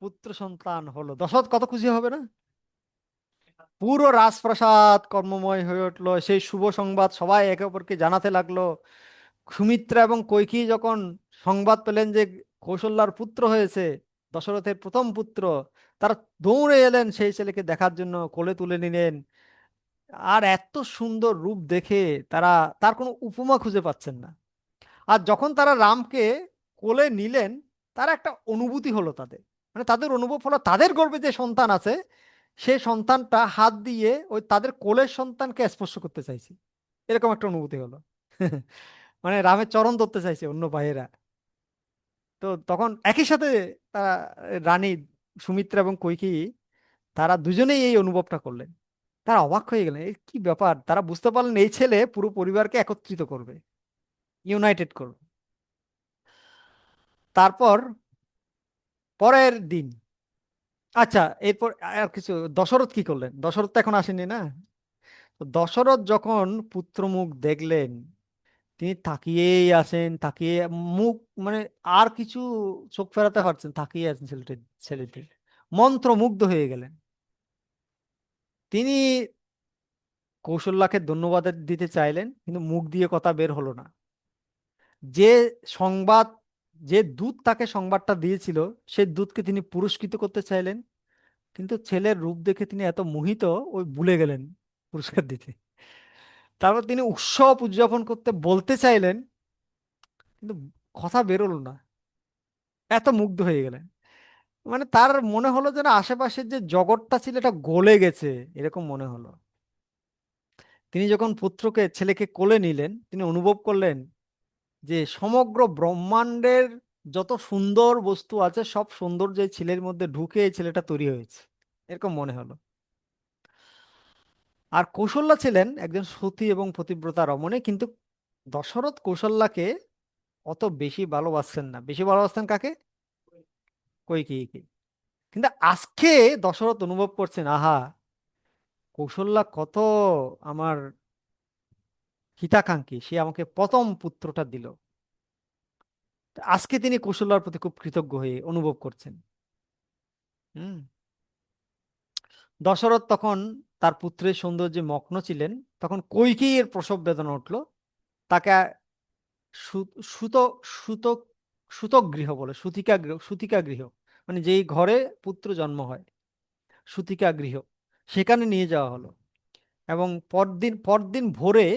পুত্র সন্তান হলো। দশরথ কত খুশি হবে না? পুরো রাজপ্রাসাদ কর্মময় হয়ে উঠলো, সেই শুভ সংবাদ সবাই একে অপরকে জানাতে লাগলো। সুমিত্রা এবং কৈকেয়ী যখন সংবাদ পেলেন যে কৌশল্যার পুত্র হয়েছে, দশরথের প্রথম পুত্র, তারা দৌড়ে এলেন সেই ছেলেকে দেখার জন্য, কোলে তুলে নিলেন। আর এত সুন্দর রূপ দেখে তারা তার কোনো উপমা খুঁজে পাচ্ছেন না। আর যখন তারা রামকে কোলে নিলেন, তার একটা অনুভূতি হলো তাদের, মানে তাদের অনুভব হলো তাদের গর্ভে যে সন্তান আছে, সেই সন্তানটা হাত দিয়ে ওই তাদের কোলের সন্তানকে স্পর্শ করতে চাইছে, এরকম একটা অনুভূতি হলো। মানে রামের চরণ ধরতে চাইছে অন্য ভাইয়েরা। তো তখন একই সাথে তারা, রানী সুমিত্রা এবং কৈকেয়ী, তারা দুজনেই এই অনুভবটা করলেন। তারা অবাক হয়ে গেলেন, এই কি ব্যাপার। তারা বুঝতে পারলেন এই ছেলে পুরো পরিবারকে একত্রিত করবে, ইউনাইটেড করবে। তারপর পরের দিন, আচ্ছা, এরপর আর কিছু, দশরথ কি করলেন? দশরথ তো এখন আসেনি না। তো দশরথ যখন পুত্রমুখ দেখলেন, তিনি তাকিয়েই আছেন, তাকিয়ে মুখ, মানে আর কিছু চোখ ফেরাতে পারছেন, তাকিয়ে আছেন ছেলেটি মন্ত্রমুগ্ধ হয়ে গেলেন। তিনি কৌশল্যাকে ধন্যবাদ দিতে চাইলেন, কিন্তু মুখ দিয়ে কথা বের হলো না। যে সংবাদ, যে দূত তাকে সংবাদটা দিয়েছিল, সেই দূতকে তিনি পুরস্কৃত করতে চাইলেন, কিন্তু ছেলের রূপ দেখে তিনি এত মোহিত, ওই ভুলে গেলেন পুরস্কার দিতে। তারপর তিনি উৎসব উদযাপন করতে বলতে চাইলেন, কিন্তু কথা বেরোলো না, এত মুগ্ধ হয়ে গেলেন। মানে তার মনে হলো যেন আশেপাশের যে জগৎটা ছিল এটা গলে গেছে, এরকম মনে হলো। তিনি যখন পুত্রকে, ছেলেকে কোলে নিলেন, তিনি অনুভব করলেন যে সমগ্র ব্রহ্মাণ্ডের যত সুন্দর বস্তু আছে সব সৌন্দর্য এই ছেলের মধ্যে ঢুকে এই ছেলেটা তৈরি হয়েছে, এরকম মনে হলো। আর কৌশল্যা ছিলেন একজন সতী এবং পতিব্রতা রমণী, কিন্তু দশরথ কৌশল্যাকে অত বেশি ভালোবাসছেন না। বেশি ভালোবাসতেন কাকে? কইকেয়ীকে। কিন্তু আজকে দশরথ অনুভব করছেন, আহা, কৌশল্যা কত আমার হিতাকাঙ্ক্ষী, সে আমাকে প্রথম পুত্রটা দিল। আজকে তিনি কৌশল্যার প্রতি খুব কৃতজ্ঞ হয়ে অনুভব করছেন। হুম। দশরথ তখন তার পুত্রের সৌন্দর্যে মগ্ন ছিলেন। তখন কৈকেয়ীর প্রসব বেদনা উঠল। তাকে সুত সুত সুতক গৃহ বলে, সুতিকা গৃহ, সুতিকা গৃহ, মানে যেই ঘরে পুত্র জন্ম হয়, সুতিকা গৃহ, সেখানে নিয়ে যাওয়া হলো। এবং পরদিন ভোরে,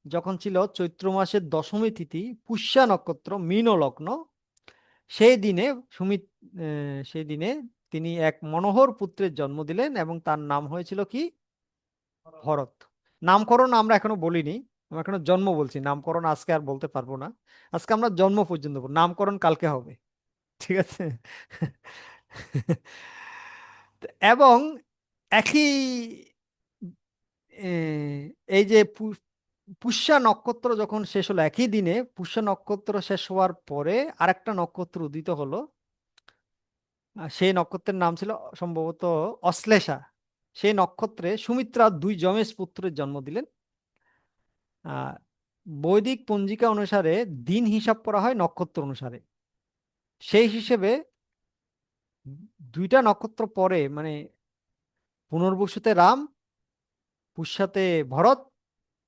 যখন ছিল চৈত্র মাসের দশমী তিথি, পুষ্যা নক্ষত্র, মীন লগ্ন, সেই দিনে সুমিত সেই দিনে তিনি এক মনোহর পুত্রের জন্ম দিলেন এবং তার নাম হয়েছিল কি? ভরত। নামকরণ আমরা এখনো বলিনি, আমরা এখনো জন্ম বলছি, নামকরণ আজকে আর বলতে পারবো না। আজকে আমরা জন্ম পর্যন্ত বলবো, নামকরণ কালকে হবে। ঠিক আছে। এবং একই এই যে পুষ্যা নক্ষত্র যখন শেষ হলো, একই দিনে পুষ্যা নক্ষত্র শেষ হওয়ার পরে আরেকটা নক্ষত্র উদিত হলো। সেই নক্ষত্রের নাম ছিল সম্ভবত অশ্লেষা। সেই নক্ষত্রে সুমিত্রা দুই যমেজ পুত্রের জন্ম দিলেন। আহ বৈদিক পঞ্জিকা অনুসারে দিন হিসাব করা হয় নক্ষত্র অনুসারে। সেই হিসেবে দুইটা নক্ষত্র পরে, মানে পুনর্বসুতে রাম, পুষ্যাতে ভরত,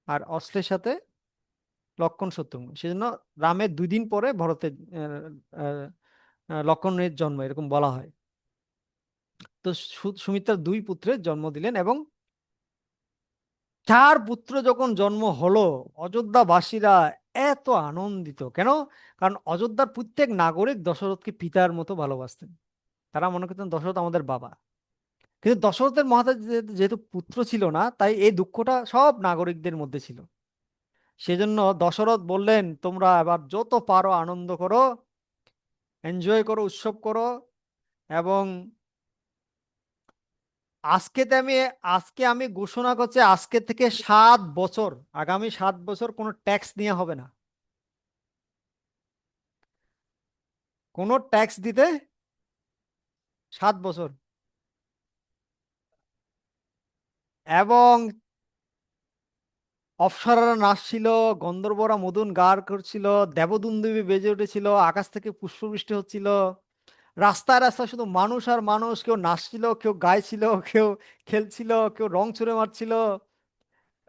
আর অশ্লেষাতে লক্ষণ শত্রুঘ্ন, সেজন্য রামের 2 দিন পরে ভরতের আহ, লক্ষণের জন্ম, এরকম বলা হয়। তো সুমিত্রার 2 পুত্রের জন্ম দিলেন, এবং 4 পুত্র যখন জন্ম হলো, অযোধ্যাবাসীরা এত আনন্দিত কেন? কারণ অযোধ্যার প্রত্যেক নাগরিক দশরথকে পিতার মতো ভালোবাসতেন। তারা মনে করতেন দশরথ আমাদের বাবা। কিন্তু দশরথের মহারাজ যেহেতু পুত্র ছিল না, তাই এই দুঃখটা সব নাগরিকদের মধ্যে ছিল। সেজন্য দশরথ বললেন, তোমরা এবার যত পারো আনন্দ করো, এনজয় করো, উৎসব করো। এবং আজকে আমি ঘোষণা করছি, আজকে থেকে 7 বছর, আগামী 7 বছর কোনো ট্যাক্স নেওয়া হবে না, কোনো ট্যাক্স দিতে 7 বছর। এবং অপ্সরারা নাচছিল, গন্ধর্বরা মধুন গান করছিল, দেবদুন্দুবি বেজে উঠেছিল, আকাশ থেকে পুষ্পবৃষ্টি হচ্ছিল, রাস্তায় রাস্তায় শুধু মানুষ আর মানুষ, কেউ নাচছিল, কেউ গাইছিল, কেউ খেলছিল, কেউ রং ছুড়ে মারছিল,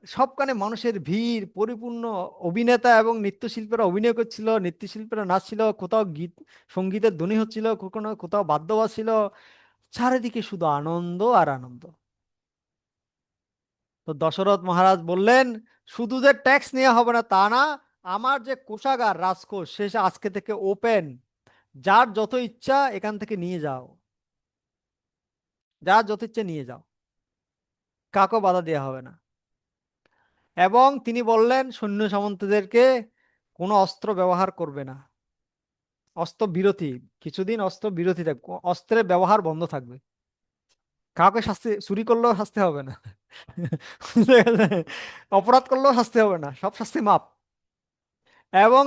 সবখানে মানুষের ভিড় পরিপূর্ণ। অভিনেতা এবং নৃত্যশিল্পীরা অভিনয় করছিল, নৃত্যশিল্পীরা নাচছিল, কোথাও গীত সঙ্গীতের ধ্বনি হচ্ছিল, কোথাও কোথাও বাদ্য বাজছিল, চারিদিকে শুধু আনন্দ আর আনন্দ। তো দশরথ মহারাজ বললেন, শুধু যে ট্যাক্স নেওয়া হবে না তা না, আমার যে কোষাগার রাজকোষ শেষ আজকে থেকে ওপেন, যার যত ইচ্ছা এখান থেকে নিয়ে যাও, যার যত ইচ্ছা নিয়ে যাও, কাউকে বাধা দেওয়া হবে না। এবং তিনি বললেন সৈন্য সামন্তদেরকে কোনো অস্ত্র ব্যবহার করবে না, অস্ত্র বিরতি, কিছুদিন অস্ত্র বিরতি থাকবে, অস্ত্রের ব্যবহার বন্ধ থাকবে, কাউকে শাস্তি, চুরি করলেও শাস্তি হবে না, বুঝতে গেছে? অপরাধ করলেও শাস্তি হবে না, সব শাস্তি মাপ। এবং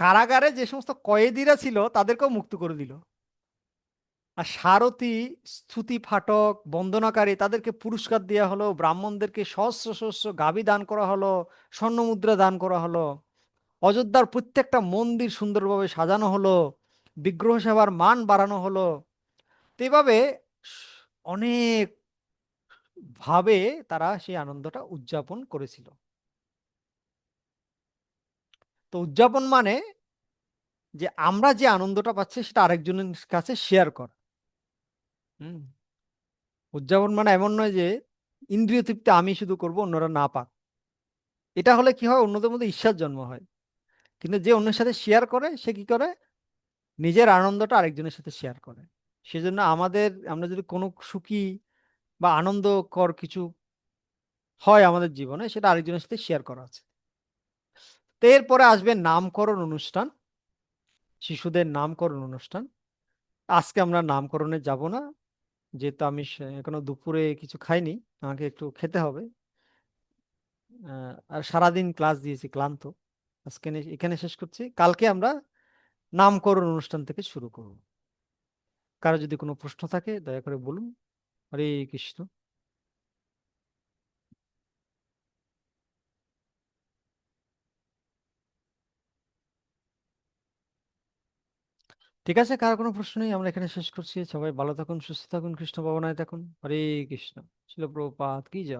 কারাগারে যে সমস্ত কয়েদিরা ছিল তাদেরকেও মুক্ত করে দিল। আর সারথি, স্তুতি ফাটক, বন্দনাকারী তাদেরকে পুরস্কার দেওয়া হলো, ব্রাহ্মণদেরকে সহস্র সহস্র গাভী দান করা হলো, স্বর্ণ মুদ্রা দান করা হলো, অযোধ্যার প্রত্যেকটা মন্দির সুন্দরভাবে সাজানো হলো, বিগ্রহ সেবার মান বাড়ানো হলো। তো এভাবে অনেক ভাবে তারা সেই আনন্দটা উদযাপন করেছিল। তো উদযাপন মানে যে আমরা যে আনন্দটা পাচ্ছি সেটা আরেকজনের কাছে শেয়ার করা। হুম। উদযাপন মানে এমন নয় যে ইন্দ্রিয় তৃপ্তি আমি শুধু করব, অন্যরা না পাক। এটা হলে কি হয়, অন্যদের মধ্যে ঈর্ষার জন্ম হয়। কিন্তু যে অন্যের সাথে শেয়ার করে সে কি করে, নিজের আনন্দটা আরেকজনের সাথে শেয়ার করে। সেজন্য আমরা যদি কোনো সুখী বা আনন্দকর কিছু হয় আমাদের জীবনে, সেটা আরেকজনের সাথে শেয়ার করা আছে। তো এরপরে আসবে নামকরণ অনুষ্ঠান, শিশুদের নামকরণ অনুষ্ঠান। আজকে আমরা নামকরণে যাব না, যেহেতু আমি এখনো দুপুরে কিছু খাইনি, আমাকে একটু খেতে হবে। আর সারাদিন ক্লাস দিয়েছি, ক্লান্ত। আজকে এখানে শেষ করছি, কালকে আমরা নামকরণ অনুষ্ঠান থেকে শুরু করব। কারো যদি কোনো প্রশ্ন থাকে দয়া করে বলুন। হরে কৃষ্ণ। ঠিক আছে, কার কোনো প্রশ্ন নেই, আমরা এখানে শেষ করছি। সবাই ভালো থাকুন, সুস্থ থাকুন, কৃষ্ণ ভাবনায় থাকুন। হরে কৃষ্ণ। শিল প্রভুপাদ কি জয়।